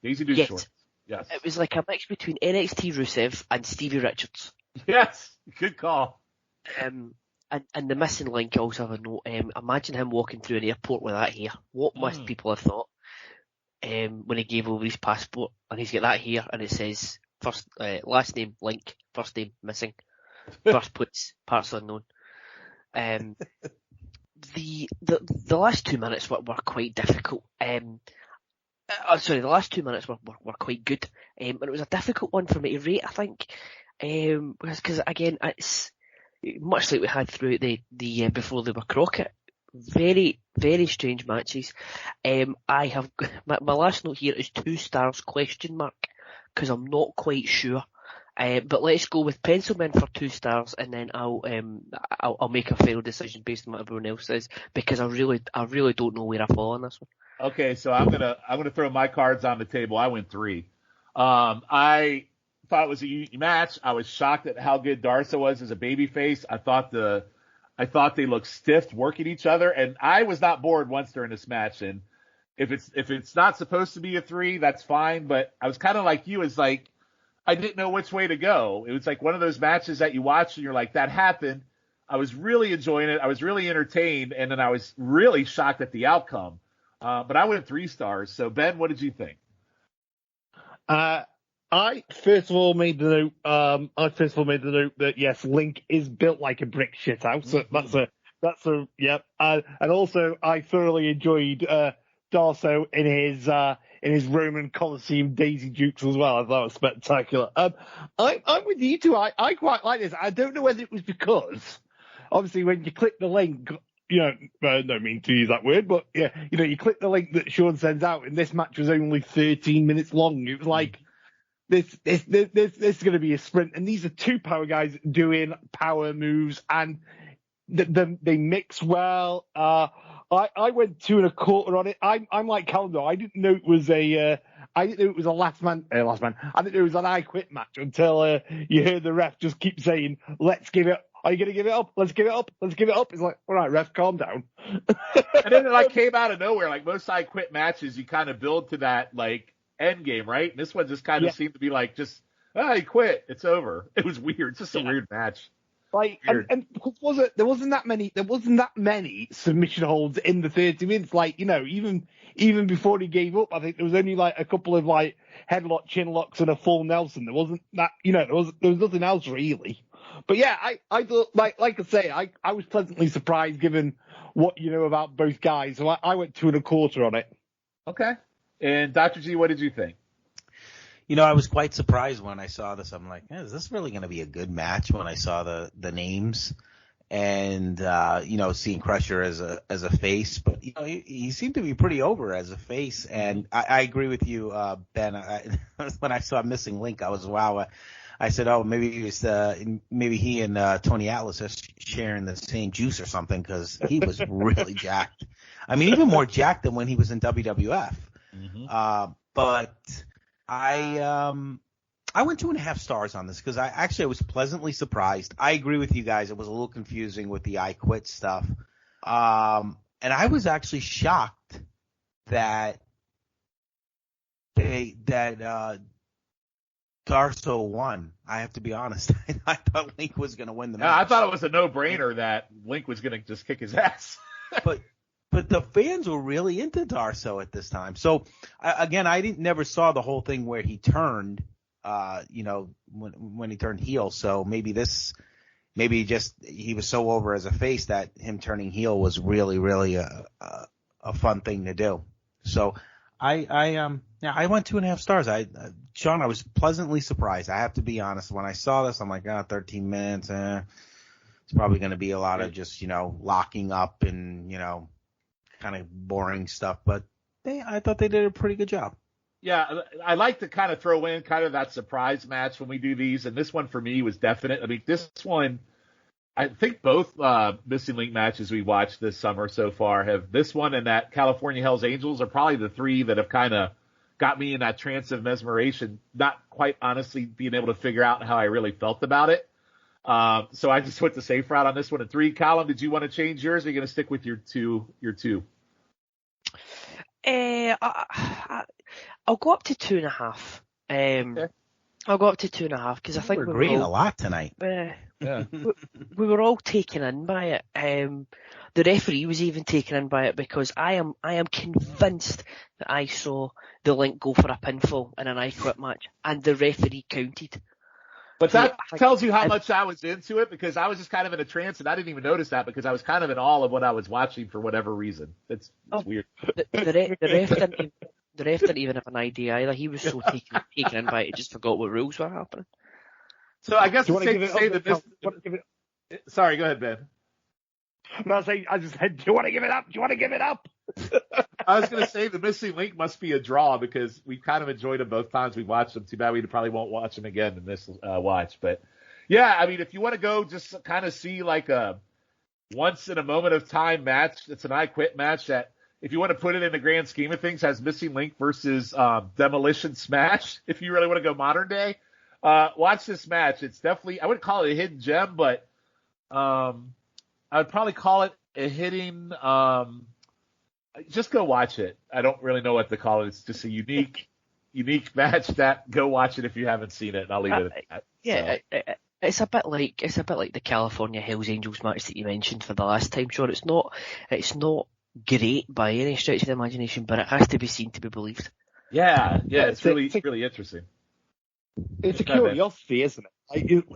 Daisy Dukes shorts. Yes. It was like a mix between NXT Rusev and Stevie Richards. Yes, good call. And the Missing Link also have a note. Imagine him walking through an airport with that hair. What must people have thought when he gave over his passport and he's got that hair and it says first last name Link, first name Missing, birthplace parts unknown. The last 2 minutes were quite difficult. The last 2 minutes were quite good. And it was a difficult one for me to rate, I think. Because again, it's much like we had throughout the before they were Crockett. Very, very strange matches. I have my last note here is 2 stars ? Because I'm not quite sure. But let's go with pencilmen for 2 stars, and then I'll make a final decision based on what everyone else says, because I really don't know where I fall on this one. Okay, so I'm gonna throw my cards on the table. I went 3. I thought it was a unique match. I was shocked at how good Darsow was as a babyface. I thought they looked stiff working each other, and I was not bored once during this match. And if it's not supposed to be a 3, that's fine. But I was kind of like you. It's like I didn't know which way to go. It was like one of those matches that you watch and you're like, that happened. I was really enjoying it. I was really entertained, and then I was really shocked at the outcome. But I went 3 stars. So Ben, what did you think? I first of all made the note that yes, Link is built like a brick shit house. That's a yep. And also I thoroughly enjoyed Darsow in his Roman Colosseum Daisy Dukes as well. I thought it was spectacular. I'm with you two. I quite like this. I don't know whether it was because obviously when you click the link, no mean to use that word, but yeah, you click the link that Shawn sends out, and this match was only 13 minutes long. It was like, this is going to be a sprint, and these are two power guys doing power moves, and they mix well. I went 2.25 on it. I'm like Calum though. I didn't know it was a last man. I didn't know it was an I Quit match until you heard the ref just keep saying, "Let's give it." Are you going to give it up? Let's give it up. Let's give it up. It's like, all right, ref, calm down. And then it came out of nowhere. Like most I Quit matches, you kind of build to that end game, right? And this one just kind of seemed to be he quit. It's over. It was weird. It's just a weird match. And there wasn't that many submission holds in the 30 minutes. Even before he gave up, I think there was only a couple of headlock, chin locks, and a full Nelson. There wasn't that, there was nothing else really. But yeah, I thought, like I say, I was pleasantly surprised given what you know about both guys. So I went 2.25 on it. Okay. And Dr. G, what did you think? I was quite surprised when I saw this. I'm like, is this really going to be a good match when I saw the names and, seeing Krusher as a face, but, he seemed to be pretty over as a face. And I agree with you, Ben. When I saw Missing Link, I was, wow. I said, oh, maybe he and Tony Atlas are sharing the same juice or something, because he was really jacked. I mean, even more jacked than when he was in WWF. Mm-hmm. But I went 2.5 stars on this because I was pleasantly surprised. I agree with you guys. It was a little confusing with the I Quit stuff. And I was actually shocked that Darsow won. I have to be honest. I thought Link was going to win the match. Yeah, I thought it was a no-brainer that Link was going to just kick his ass. But the fans were really into Darsow at this time. So again, I never saw the whole thing where he turned, when he turned heel. So maybe he was so over as a face that him turning heel was really, really a fun thing to do. So I went 2.5 stars. Shawn, I was pleasantly surprised. I have to be honest. When I saw this, I'm like, 13 minutes. It's probably going to be a lot of just, locking up and, kind of boring stuff. But I thought they did a pretty good job. Yeah, I like to kind of throw in kind of that surprise match when we do these. And this one for me was definite. I mean, this one, I think both Missing Link matches we watched this summer so far this one and that California Hell's Angels are probably the three that have kind of got me in that trance of mesmeration, not quite honestly being able to figure out how I really felt about it. So I just went the safe route on this one at 3. Calum, did you want to change yours, or are you going to stick with your two? I'll go up to 2.5. Okay. I'll go up to 2.5 because I think we're agreeing a lot tonight. Yeah. We were all taken in by it. The referee was even taken in by it because I am convinced that I saw the Link go for a pinfall in an I Quit match and the referee counted. But that tells you how much I was into it, because I was just kind of in a trance and I didn't even notice that because I was kind of in awe of what I was watching for whatever reason. It's weird. The ref didn't even have an idea either. He was so taken in by it, he just forgot what rules were happening. So I guess it's safe to say that this. Sorry, go ahead, Ben. I just said, do you want to give it up? Do you want to give it up? I was going to say the Missing Link must be a draw because we've kind of enjoyed them both times we watched them. Too bad we probably won't watch them again in this watch. But yeah, I mean, if you want to go just kind of see like a once in a moment of time match, it's an I Quit match that, if you want to put it in the grand scheme of things, has Missing Link versus Demolition Smash. If you really want to go modern day, watch this match. It's definitely, I wouldn't call it a hidden gem, but I would probably call it a hidden. Just go watch it. I don't really know what to call it. It's just a unique match. That go watch it if you haven't seen it. And I'll leave it at that. Yeah, so. It's a bit like the California Hells Angels match that you mentioned for the last time, Shawn. It's not great by any stretch of the imagination, but it has to be seen to be believed. Yeah, it's really interesting. It's a curiosity, isn't it?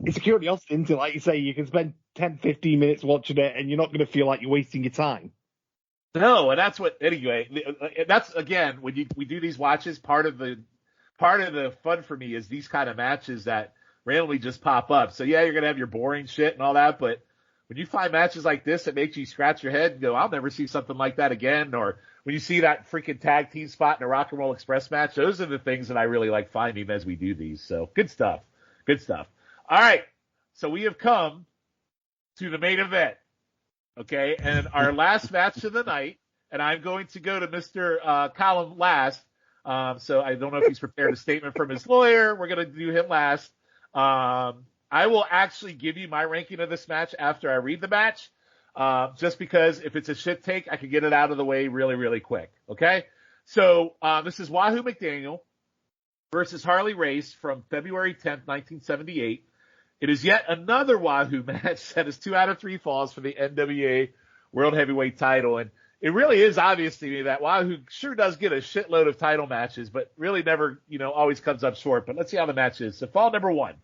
It's a curiosity, isn't it? Like you say, you can spend 10, 15 minutes watching it and you're not going to feel like you're wasting your time. No, and that's again, when we do these watches, part of the fun for me is these kind of matches that randomly just pop up. So yeah, you're going to have your boring shit and all that, but when you find matches like this that makes you scratch your head and go, I'll never see something like that again, or when you see that freaking tag team spot in a Rock and Roll Express match, those are the things that I really like finding as we do these. So good stuff. Good stuff. All right. So we have come to the main event. Okay. And our last match of the night, and I'm going to go to Mr. Calum last. So I don't know if he's prepared a statement from his lawyer. We're going to do him last. I will actually give you my ranking of this match after I read the match, just because if it's a shit take, I can get it out of the way really, really quick. Okay? So this is Wahoo McDaniel versus Harley Race from February 10th, 1978. It is yet another Wahoo match that is 2 out of 3 falls for the NWA World Heavyweight title. And it really is obvious to me that Wahoo sure does get a shitload of title matches, but really never, always comes up short. But let's see how the match is. So fall number 1.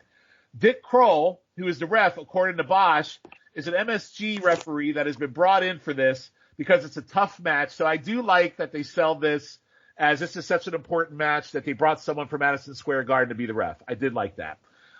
Dick Kroll, who is the ref, according to Boesch, is an MSG referee that has been brought in for this because it's a tough match. So I do like that they sell this as this is such an important match that they brought someone from Madison Square Garden to be the ref. I did like that.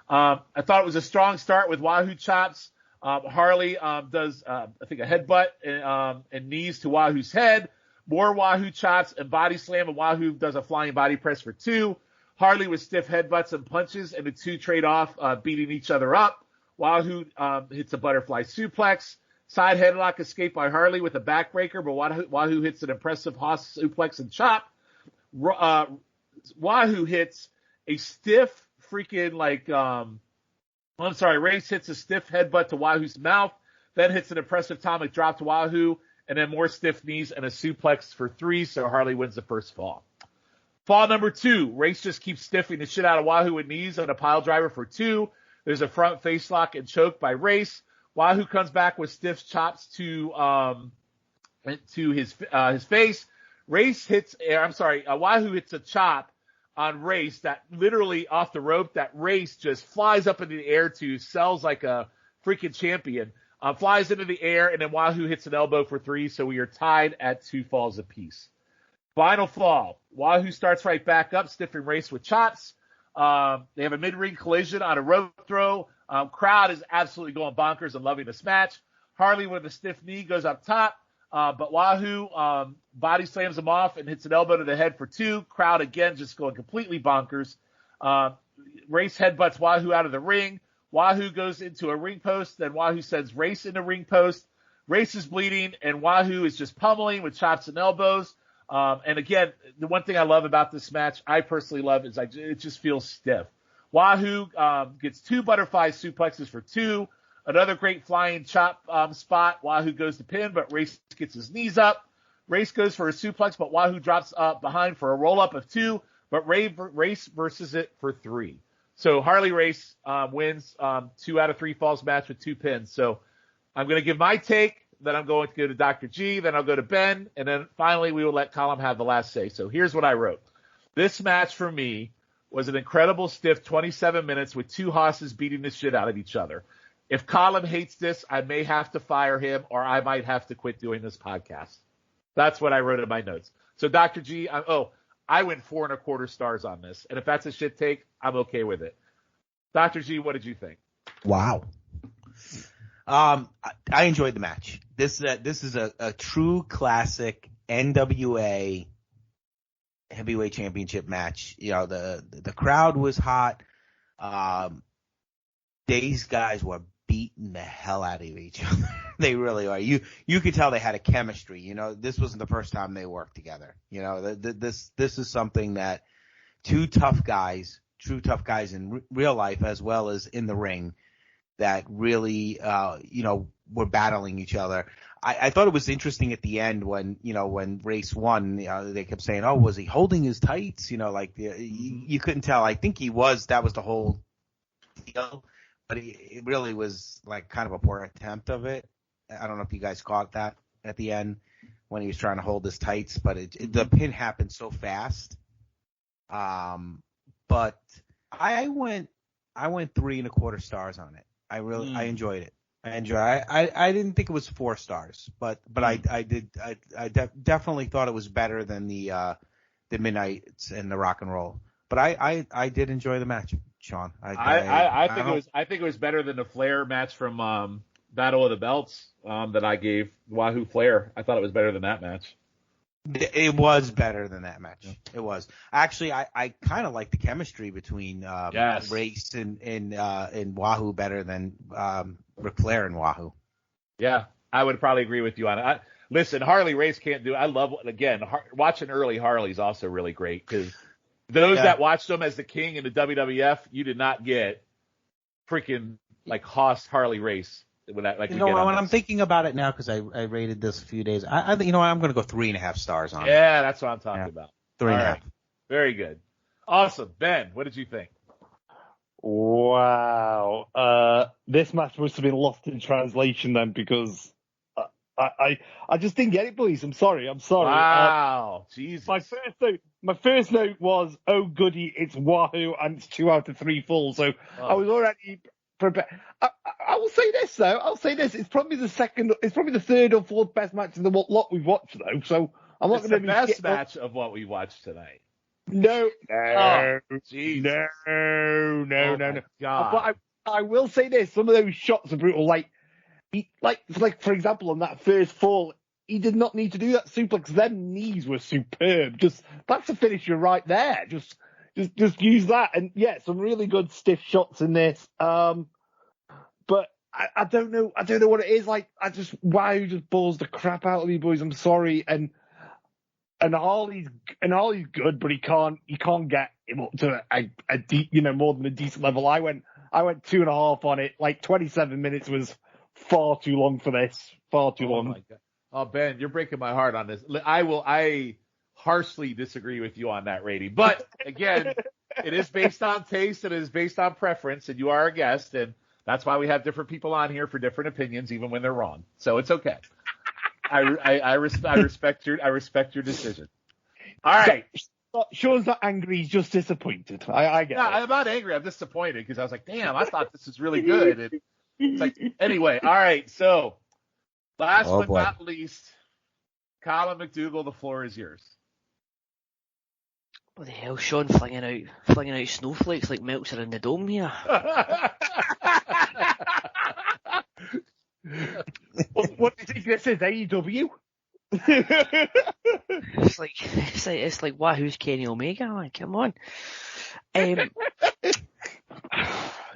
I thought it was a strong start with Wahoo chops. Harley does, I think, a headbutt and knees to Wahoo's head. More Wahoo chops and body slam, and Wahoo does a flying body press for 2. Harley with stiff headbutts and punches, and the 2 trade off, beating each other up. Wahoo hits a butterfly suplex. Side headlock escape by Harley with a backbreaker, but Wahoo hits an impressive Haas suplex and chop. Wahoo hits a stiff freaking Race hits a stiff headbutt to Wahoo's mouth, then hits an impressive atomic drop to Wahoo, and then more stiff knees and a suplex for 3, so Harley wins the first fall. Fall number 2, Race just keeps stiffing the shit out of Wahoo with knees on a pile driver for 2. There's a front face lock and choke by Race. Wahoo comes back with stiff chops to his face. Wahoo hits a chop on Race that literally off the rope that Race just flies up into the air to, sells like a freaking champion. Flies into the air, and then Wahoo hits an elbow for 3, so we are tied at 2 falls apiece. Final fall. Wahoo starts right back up, stiffing Race with chops. They have a mid-ring collision on a rope throw. Crowd is absolutely going bonkers and loving this match. Harley with a stiff knee goes up top, but Wahoo body slams him off and hits an elbow to the head for 2. Crowd again just going completely bonkers. Race headbutts Wahoo out of the ring. Wahoo goes into a ring post, then Wahoo sends Race in the ring post. Race is bleeding, and Wahoo is just pummeling with chops and elbows. And again, the one thing I love about this match, I personally love, is it just feels stiff. Wahoo gets 2 butterfly suplexes for 2. Another great flying chop spot. Wahoo goes to pin, but Race gets his knees up. Race goes for a suplex, but Wahoo drops behind for a roll-up of 2. But Race versus it for 3. So Harley Race wins 2 out of 3 falls match with 2 pins. So I'm going to give my take. Then I'm going to go to Dr. G. Then I'll go to Ben. And then finally we will let Calum have the last say. So here's what I wrote. This match for me was an incredible stiff 27 minutes with 2 hosses beating the shit out of each other. If Calum hates this, I may have to fire him, or I might have to quit doing this podcast. That's what I wrote in my notes. So Dr. G, I went 4.25 stars on this. And if that's a shit take, I'm okay with it. Dr. G, what did you think? Wow. I enjoyed the match. This is a true classic NWA heavyweight championship match. The crowd was hot. These guys were beating the hell out of each other. They really are. You could tell they had a chemistry. This wasn't the first time they worked together. This is something that 2 tough guys, true tough guys in real life as well as in the ring, that really, were battling each other. I thought it was interesting at the end when Race won, they kept saying, oh, was he holding his tights? You couldn't tell. I think he was. That was the whole deal. But it really was like kind of a poor attempt of it. I don't know if you guys caught that at the end when he was trying to hold his tights, but the pin happened so fast. But I went 3.25 stars on it. I enjoyed it. I didn't think it was 4 stars, but I definitely thought it was better than the Midnights and the Rock and Roll. But I did enjoy the match, Shawn. I think it was better than the Flair match from Battle of the Belts that I gave Wahoo Flair. I thought it was better than that match. It was better than that match. It was. Actually, I kind of like the chemistry between Race and Wahoo better than Ric Flair and Wahoo. Yeah, I would probably agree with you on it. Listen, Harley Race can't do. I love watching early Harley's also really great because those that watched him as the king in the WWF, you did not get freaking like Haas Harley Race. When I'm thinking about it now because I rated this a few days. I think I'm going to go 3.5 stars on it. Yeah, that's what I'm talking about. 3.5. Right. Very good. Awesome, Ben. What did you think? Wow. This match must have been lost in translation then because I just didn't get it, boys. I'm sorry. Wow. Jesus. My first note was, oh goody, it's Wahoo and it's 2 out of 3 full. So I was already prepared. I will say this though. It's probably the third or fourth best match in the lot we've watched though. So I'm not going to be the best match of what we watched tonight. No. God. But I will say this: some of those shots are brutal. Like for example, on that first fall, he did not need to do that suplex. Them knees were superb. That's the finisher right there. Just use that. And yeah, some really good stiff shots in this. But I don't know what it is. Like Wahoo just balls the crap out of me, boys. I'm sorry. And Harley's good, but he can't get him up to a deep, more than a decent level. I went 2.5 on it. Like 27 minutes was far too long for this. Far too long. My God. Oh, Ben, you're breaking my heart on this. I harshly disagree with you on that rating. But again, it is based on taste and it is based on preference, and you are a guest, and that's why we have different people on here for different opinions, even when they're wrong. So it's okay. I respect your decision. All right. Sean's not angry. He's just disappointed. I get it. I'm not angry. I'm disappointed because I was like, damn, I thought this was really good. And it's like, anyway. All right. So last but not least, Calum McDougall, the floor is yours. What the hell, Shawn flinging out snowflakes like Meltzer in the dome here. What do you think this is, AEW? It's like Wahoo's Kenny Omega. Like, come on.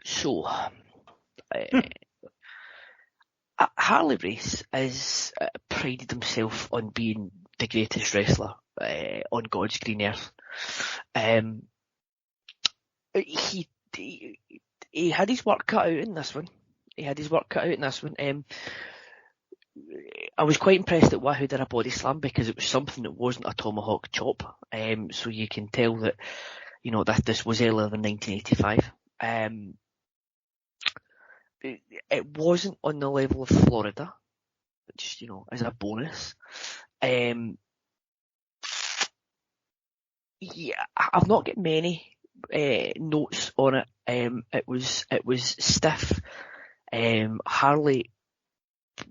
So, Harley Race has prided himself on being the greatest wrestler on God's green earth. He had his work cut out in this one. I was quite impressed that Wahoo did a body slam because it was something that wasn't a tomahawk chop. So you can tell that, that this was earlier than 1985. It wasn't on the level of Florida, which, as a bonus. Yeah, I've not got many notes on it. It was stiff. Harley,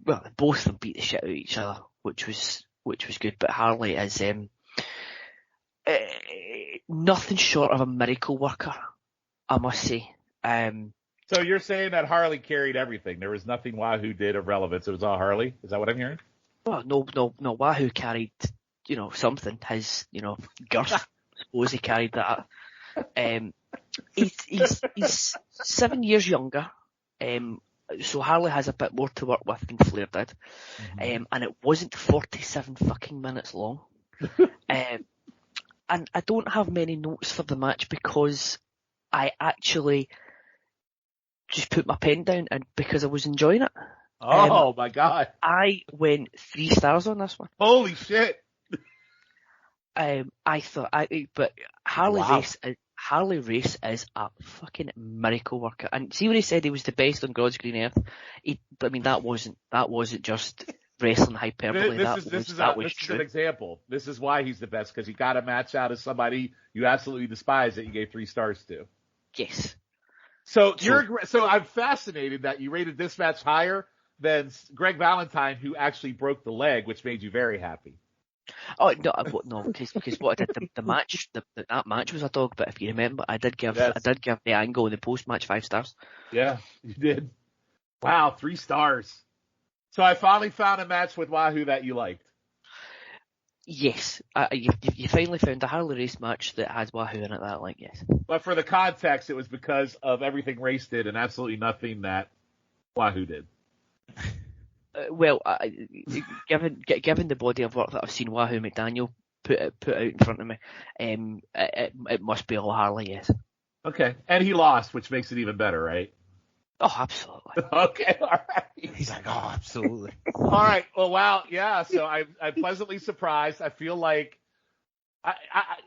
well, both of them beat the shit out of each other, which was good. But Harley is nothing short of a miracle worker, I must say. So you're saying that Harley carried everything? There was nothing Wahoo did of relevance. It was all Harley. Is that what I'm hearing? Well, no. Wahoo carried, something. His, girth. I suppose he carried that. He's 7 years younger. So Harley has a bit more to work with than Flair did. Mm-hmm. And it wasn't 47 fucking minutes long. And I don't have many notes for the match because I actually just put my pen down and because I was enjoying it. Oh my God. I went 3 stars on this one. Holy shit. But Harley Race is a fucking miracle worker. And see when he said he was the best on God's green earth? That wasn't just wrestling hyperbole. This is an example. This is why he's the best, because he got a match out of somebody you absolutely despise that you gave 3 stars to. Yes. So I'm fascinated that you rated this match higher than Greg Valentine, who actually broke the leg, which made you very happy. Oh no, because what I did, the match, that match was a dog. But if you remember, I did give the angle in the post match 5 stars. Yeah, you did. Wow, 3 stars. So I finally found a match with Wahoo that you liked. Yes, you finally found a Harley Race match that has Wahoo in it that I like, yes. But for the context, it was because of everything Race did and absolutely nothing that Wahoo did. Given the body of work that I've seen Wahoo McDaniel put out in front of me, it must be all Harley, yes. Okay, and he lost, which makes it even better, right? Oh, absolutely. Okay, all right. He's like, oh, absolutely. All right. Well, wow. Yeah. So I'm pleasantly surprised. I feel like,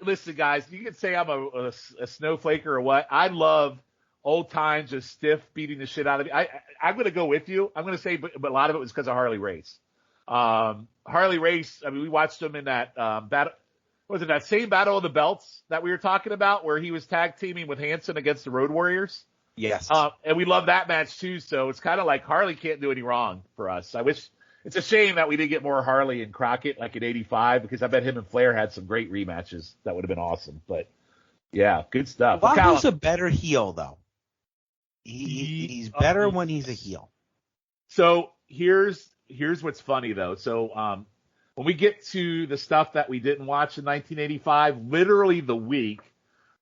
listen, guys, you can say I'm a snowflake or what. I love old times of Stiff beating the shit out of me. I'm going to go with you. I'm going to say, but a lot of it was because of Harley Race. Harley Race, I mean, we watched him in that battle. Was it that same Battle of the Belts that we were talking about where he was tag teaming with Hanson against the Road Warriors? Yes. And we love that match too. So it's kind of like Harley can't do any wrong for us. I wish it's a shame that we didn't get more Harley and Crockett like in '85 because I bet him and Flair had some great rematches that would have been awesome. But yeah, good stuff. Wahoo's a better heel though. He's better when he's a heel. So here's what's funny though. So when we get to the stuff that we didn't watch in 1985, literally the week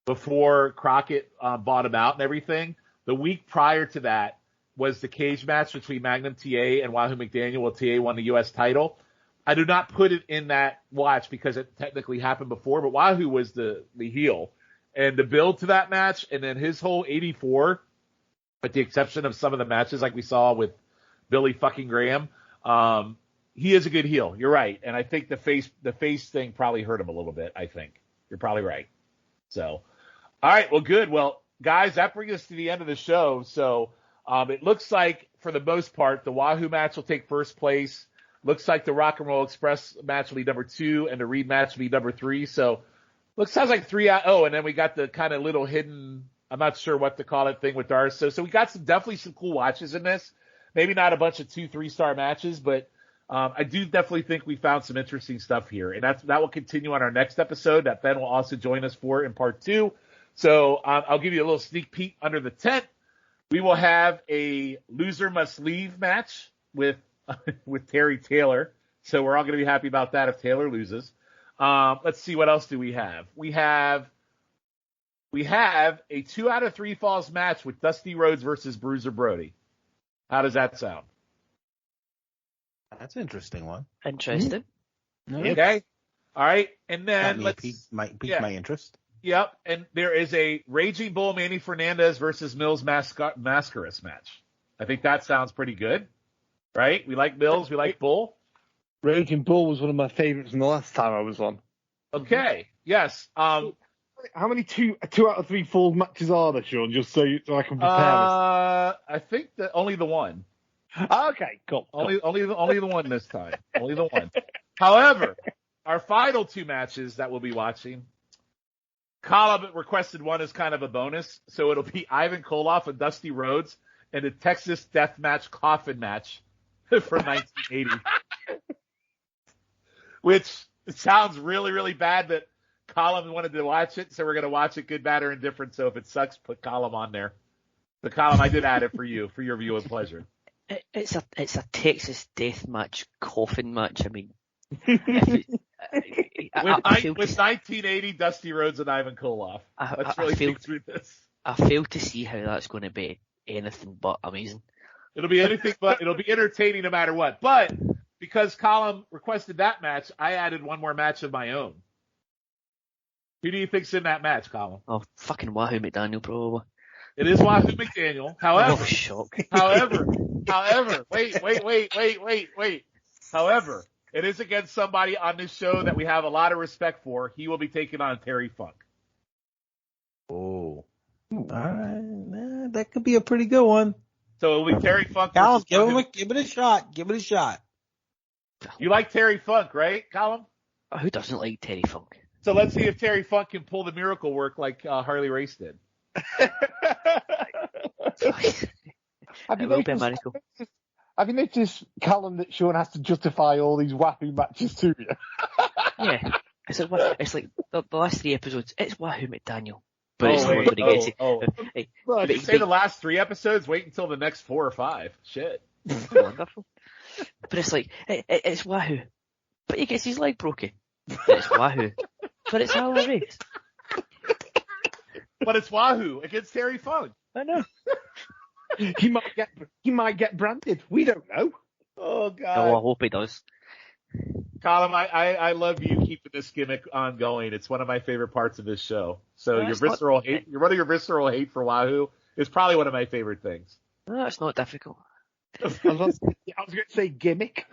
before Crockett bought him out and everything, the week prior to that was the cage match between Magnum TA and Wahoo McDaniel while TA won the U.S. title. I do not put it in that watch because it technically happened before, but Wahoo was the heel. And the build to that match and then his whole 84, with the exception of some of the matches like we saw with Billy fucking Graham, he is a good heel. You're right. And I think the face thing probably hurt him a little bit, I think. You're probably right. So, all right. Well, good. Well, guys, that brings us to the end of the show. So, it looks like for the most part, the Wahoo match will take first place. Looks like the Rock and Roll Express match will be number 2 and the Reed match will be number 3. So, sounds like 3 out. Oh, and then we got the kind of little hidden, I'm not sure what to call it, thing with Darsow. So we got definitely some cool watches in this. Maybe not a bunch of 2-3-star matches, but I do definitely think we found some interesting stuff here. And that will continue on our next episode that Ben will also join us for in part 2. So I'll give you a little sneak peek under the tent. We will have a loser must leave match with Terry Taylor. So we're all going to be happy about that if Taylor loses. Let's see, what else do we have? We have a 2 out of 3 falls match with Dusty Rhodes versus Bruiser Brody. How does that sound? That's an interesting one. Interesting. Mm-hmm. Okay. All right. And then might pique my interest. Yep. And there is a Raging Bull Manny Fernandez versus Mills Mascaras match. I think that sounds pretty good. Right? We like Mills. We like Bull. Raging Bull was one of my favorites in the last time I was on. Okay. Yes. How many 2 out of 3 falls matches are there, Sean? Just so I can prepare us. I think that only the one. Okay, cool. Only the one this time. Only the one. However, our final 2 matches that we'll be watching, Calum requested one as kind of a bonus, so it'll be Ivan Koloff and Dusty Rhodes and a Texas Deathmatch Coffin match from 1980. Which sounds really, really bad that Calum wanted to watch it, so we're going to watch it, good, bad, or indifferent. So if it sucks, put Calum on there. The Calum, I did add it for you, for your view and pleasure. It's a Texas death match, coffin match. I mean, with 1980 Dusty Rhodes and Ivan Koloff. Let's really think through this. I fail to see how that's going to be anything but amazing. It'll be anything but, it'll be entertaining no matter what. But because Calum requested that match, I added one more match of my own. Who do you think's in that match, Calum? Oh, fucking Wahoo McDaniel, probably. It is Wahoo McDaniel. However, oh, shock. however, wait. However, it is against somebody on this show that we have a lot of respect for. He will be taking on Terry Funk. Oh. All right. That could be a pretty good one. So it'll be Terry Funk. Calum, give it a shot. Give it a shot. You like Terry Funk, right, Calum? Who doesn't like Terry Funk? So let's see if Terry Funk can pull the miracle work like Harley Race did. Have you noticed, Calum, that Sean has to justify all these Wahoo matches to you? Yeah. It's like the last 3 episodes, it's Wahoo McDaniel. But it's the one when he gets it. Well, if you say the last 3 episodes, wait until the next 4 or 5. Shit. Wonderful. But it's like, it's Wahoo. But he gets his leg broken. It's Wahoo. But it's hilarious. But it's Wahoo against Terry Funk. I know. He might get branded. We don't know. Oh God. Oh, I hope he does. Colin, I love you keeping this gimmick ongoing. It's one of my favorite parts of this show. So No, your visceral hate, your visceral hate for Wahoo is probably one of my favorite things. No, it's not difficult. I was going to say gimmick.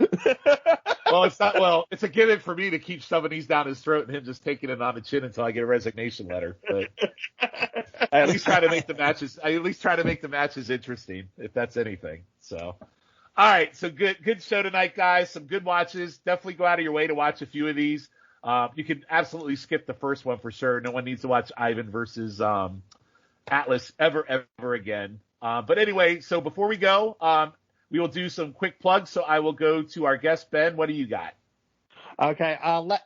Well, it's not. Well, it's a gimmick for me to keep shoving these down his throat and him just taking it on the chin until I get a resignation letter. But I at least try to make the matches. I at least try to make the matches interesting, if that's anything. So, all right. So good show tonight, guys. Some good watches. Definitely go out of your way to watch a few of these. You can absolutely skip the first one for sure. No one needs to watch Ivan versus Atlas ever again. But anyway, so before we go, we will do some quick plugs. So I will go to our guest, Ben. What do you got? Okay, I'll let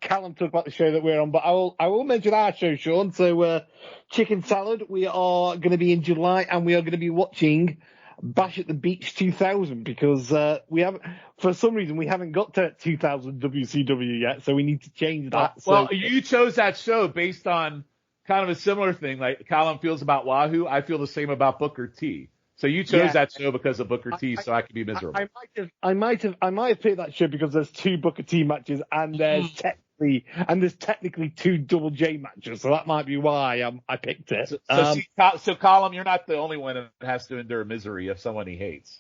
Calum talk about the show that we're on, but I will mention our show, Shawn. So Chicken Salad, we are going to be in July, and we are going to be watching Bash at the Beach 2000 because we haven't, for some reason, we haven't got to 2000 WCW yet, so we need to change that. Well, you chose that show based on kind of a similar thing, like Calum feels about Wahoo. I feel the same about Booker T. So you chose that show because of Booker T, so I could be miserable. I might have picked that show because there's 2 Booker T matches and there's technically 2 Double J matches, so that might be why I picked it. So Colum, you're not the only one that has to endure misery of someone he hates.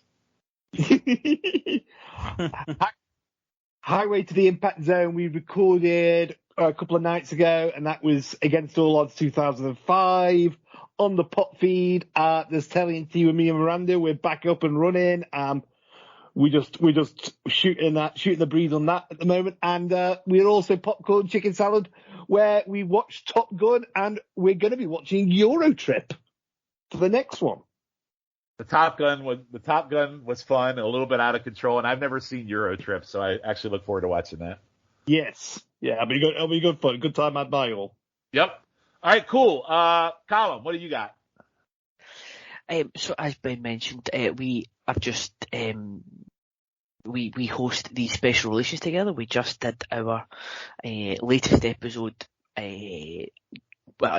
Highway to the Impact Zone, we recorded a couple of nights ago, and that was Against All Odds 2005. On the pop feed, there's Telly and T with me and Miranda. We're back up and running. We're just shooting the breeze on that at the moment. And we're also Popcorn Chicken Salad, where we watched Top Gun, and we're going to be watching Eurotrip for the next one. The Top Gun was fun and a little bit out of control, and I've never seen Eurotrip, so I actually look forward to watching that. Yes, yeah, it'll be good fun. Good time had by all. Yep. All right, cool. Calum, what do you got? So as Ben mentioned, we host these special releases together. We just did our latest episode. I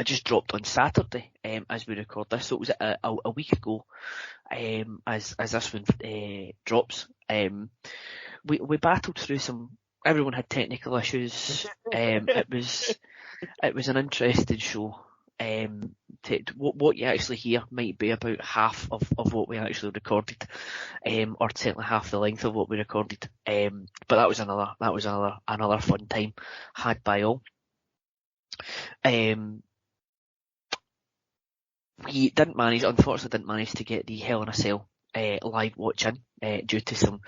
just dropped on Saturday as we record this, so it was a week ago. As this one drops, we battled through some. Everyone had technical issues. It was an interesting show. What you actually hear might be about half of what we actually recorded, or certainly half the length of what we recorded. But that was another fun time had by all. We unfortunately didn't manage to get the Hell in a Cell live watch in due to some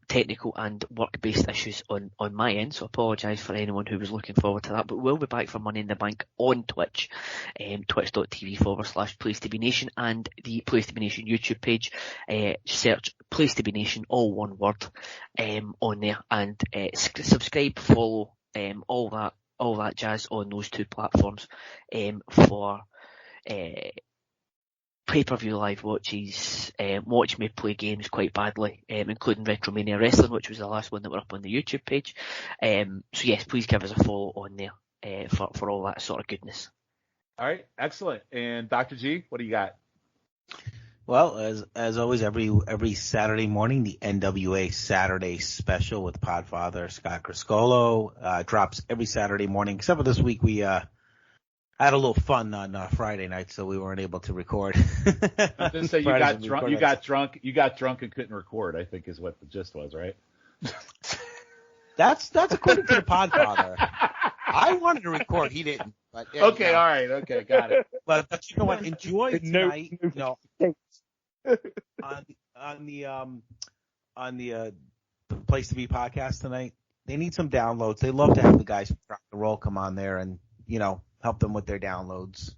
technical and work-based issues on my end, so I apologise for anyone who was looking forward to that, but we'll be back for Money in the Bank on Twitch, twitch.tv/PlaceToBeNation, and the Place to Be Nation YouTube page. Search Place to Be Nation, all one word, on there, and subscribe, follow, all that jazz on those 2 platforms for pay-per-view live watches, watch me play games quite badly, including Retromania Wrestling, which was the last one that were up on the YouTube page. So yes, please give us a follow on there for all that sort of goodness. All right, excellent. And Dr. G, what do you got? Well, as always, every Saturday morning, the NWA Saturday Special with Podfather Scott Criscolo drops every Saturday morning, except for this week we had a little fun on Friday night, so we weren't able to record. I'm just saying you got drunk and couldn't record, I think is what the gist was, right? That's according to the Podfather. I wanted to record, he didn't. But, yeah, okay, all right, okay, got it. But you know what? Enjoy tonight. On the Place to Be podcast tonight. They need some downloads. They love to have the guys from Crock Roll come on there and help them with their downloads.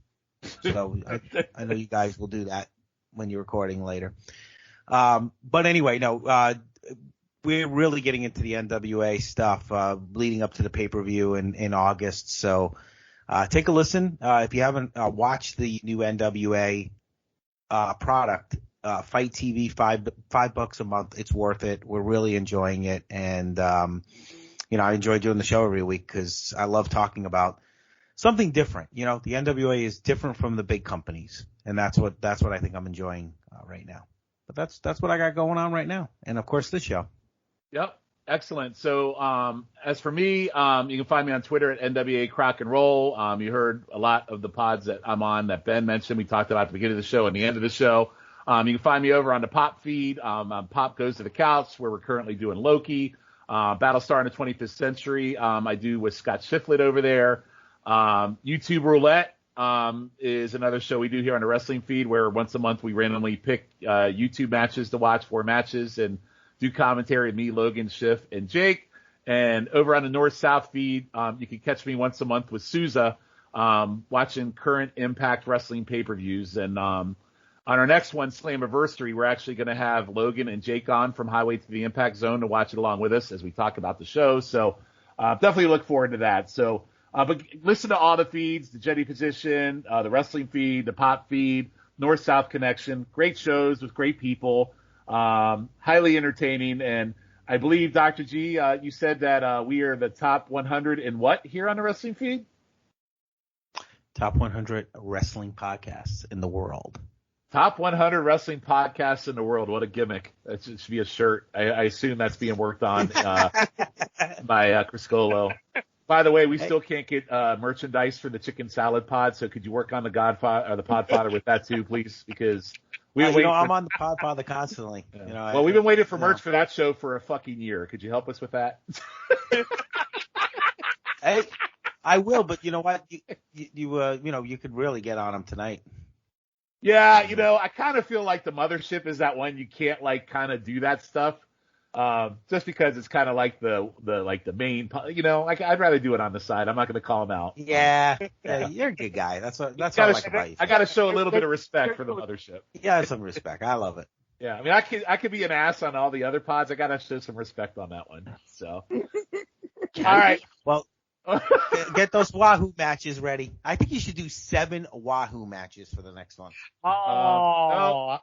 So I know you guys will do that when you're recording later. But anyway, we're really getting into the NWA stuff, leading up to the pay-per-view in August. So take a listen. If you haven't watched the new NWA product, Fight TV, $5 a month. It's worth it. We're really enjoying it, and I enjoy doing the show every week because I love talking about something different. The NWA is different from the big companies, and that's what I think I'm enjoying right now. But that's what I got going on right now, and of course this show. Yep, excellent. So as for me, you can find me on Twitter at NWA Crock and Roll. You heard a lot of the pods that I'm on that Ben mentioned. We talked about at the beginning of the show and the end of the show. You can find me over on the Pop feed. Pop Goes to the Couch, where we're currently doing Loki, Battlestar in the 25th Century. I do with Scott Shiflett over there. YouTube Roulette is another show we do here on the wrestling feed, where once a month we randomly pick YouTube matches to watch, 4 matches, and do commentary with me, Logan, Schiff, and Jake. And over on the North-South feed, you can catch me once a month with Souza watching current Impact Wrestling pay-per-views. And on our next one, Slammiversary, we're actually going to have Logan and Jake on from Highway to the Impact Zone to watch it along with us as we talk about the show. So definitely look forward to that. So, but listen to all the feeds, the Jetty Position, the wrestling feed, the Pop feed, North-South Connection. Great shows with great people, highly entertaining. And I believe, Dr. G, you said that we are the top 100 in what here on the wrestling feed? Top 100 wrestling podcasts in the world. Top 100 wrestling podcasts in the world. What a gimmick. That should be a shirt. I assume that's being worked on by Chris Colo. By the way, we still can't get merchandise for the chicken salad pod, so could you work on the Godfather or the Podfather with that too, please? Because I'm on the Podfather constantly. Yeah. We've been waiting for merch for that show for a fucking year. Could you help us with that? Hey, I will, but you know what? You could really get on them tonight. Yeah, I kind of feel like the mothership is that one you can't kind of do that stuff, just because it's kind of like the main. I'd rather do it on the side. I'm not going to call him out. Yeah, you're a good guy. That's what I like about you. I got to show a little bit of respect for the mothership. Yeah, some respect. I love it. Yeah, I mean, I could be an ass on all the other pods. I got to show some respect on that one. So, all right. Well. Get those Wahoo matches ready. I think you should do 7 Wahoo matches for the next one. No.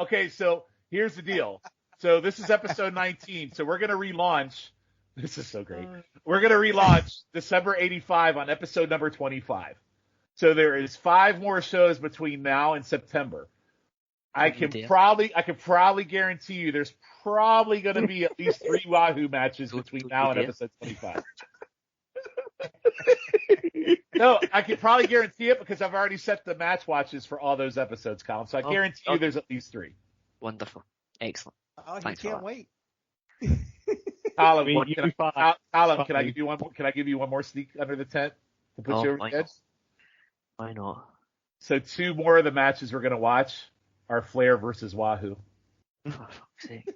Okay, so here's the deal. So this is episode 19. So we're going to relaunch. This is so great. We're going to relaunch December 85 on episode number 25. So there is 5 more shows between now and September. I can probably guarantee you there's probably going to be at least 3 Wahoo matches between now and episode 25. No, I can probably guarantee it because I've already set the match watches for all those episodes, Calum. So I guarantee you there's at least 3. Wonderful. Excellent. I can't wait. Calum, can I give you one more? Can I give you one more sneak under the tent to put you over the edge? Why not? So 2 more of the matches we're going to watch are Flair versus Wahoo. For fuck's sake.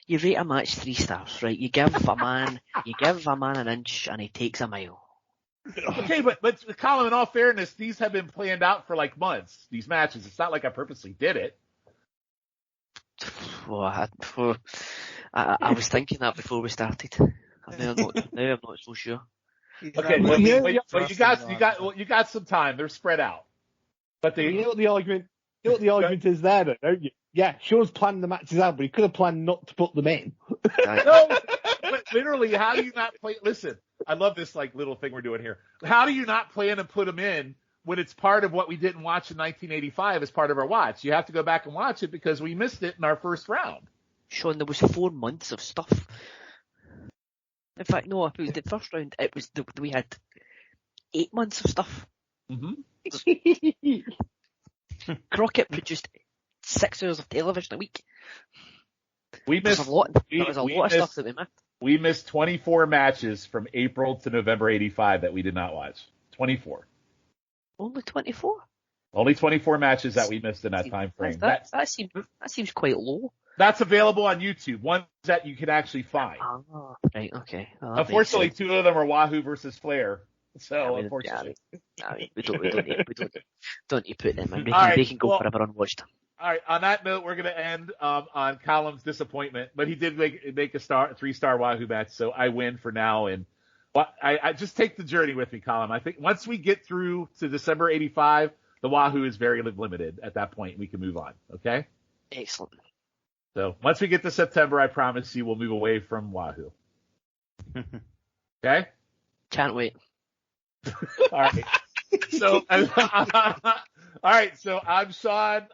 You rate a match 3 stars, right? You give a man an inch and he takes a mile. Okay, but Colin, in all fairness, these have been planned out for months. These matches, it's not like I purposely did it. Well, I was thinking that before we started. I'm not so sure. Okay, but you got some time. They're spread out. But you know what the argument is there, though, don't you? Yeah, Shaw's planned the matches out, but he could have planned not to put them in. No, but literally, how do you not play? Listen, I love this little thing we're doing here. How do you not plan and put them in when it's part of what we didn't watch in 1985 as part of our watch? You have to go back and watch it because we missed it in our first round. Shawn, there was 4 months of stuff. In fact, no, it was the first round. It was we had 8 months of stuff. Mm-hmm. Crockett produced 6 hours of television a week. We missed a lot of stuff that we missed. We missed 24 matches from April to November 85 that we did not watch. 24. Only 24? Only 24 matches that we missed in that time frame. That seems quite low. That's available on YouTube. Ones that you can actually find. Oh, right, okay. Well, unfortunately, 2 of them are Wahoo versus Flair. So, unfortunately. We don't need to put them in. They can go forever unwatched. All right. On that note, we're going to end on Calum's disappointment, but he did make a 3-star Wahoo match, so I win for now. And I just take the journey with me, Calum. I think once we get through to December '85, the Wahoo is very limited. At that point, we can move on. Okay. Excellent. So once we get to September, I promise you, we'll move away from Wahoo. Okay. Can't wait. All right. So, all right. So I'm Shawn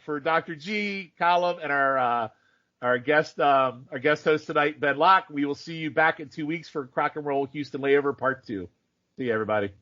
for Dr. G, Calum, and our guest host tonight, Ben Locke. We will see you back in 2 weeks for Crock and Roll Houston Layover Part 2. See you, everybody.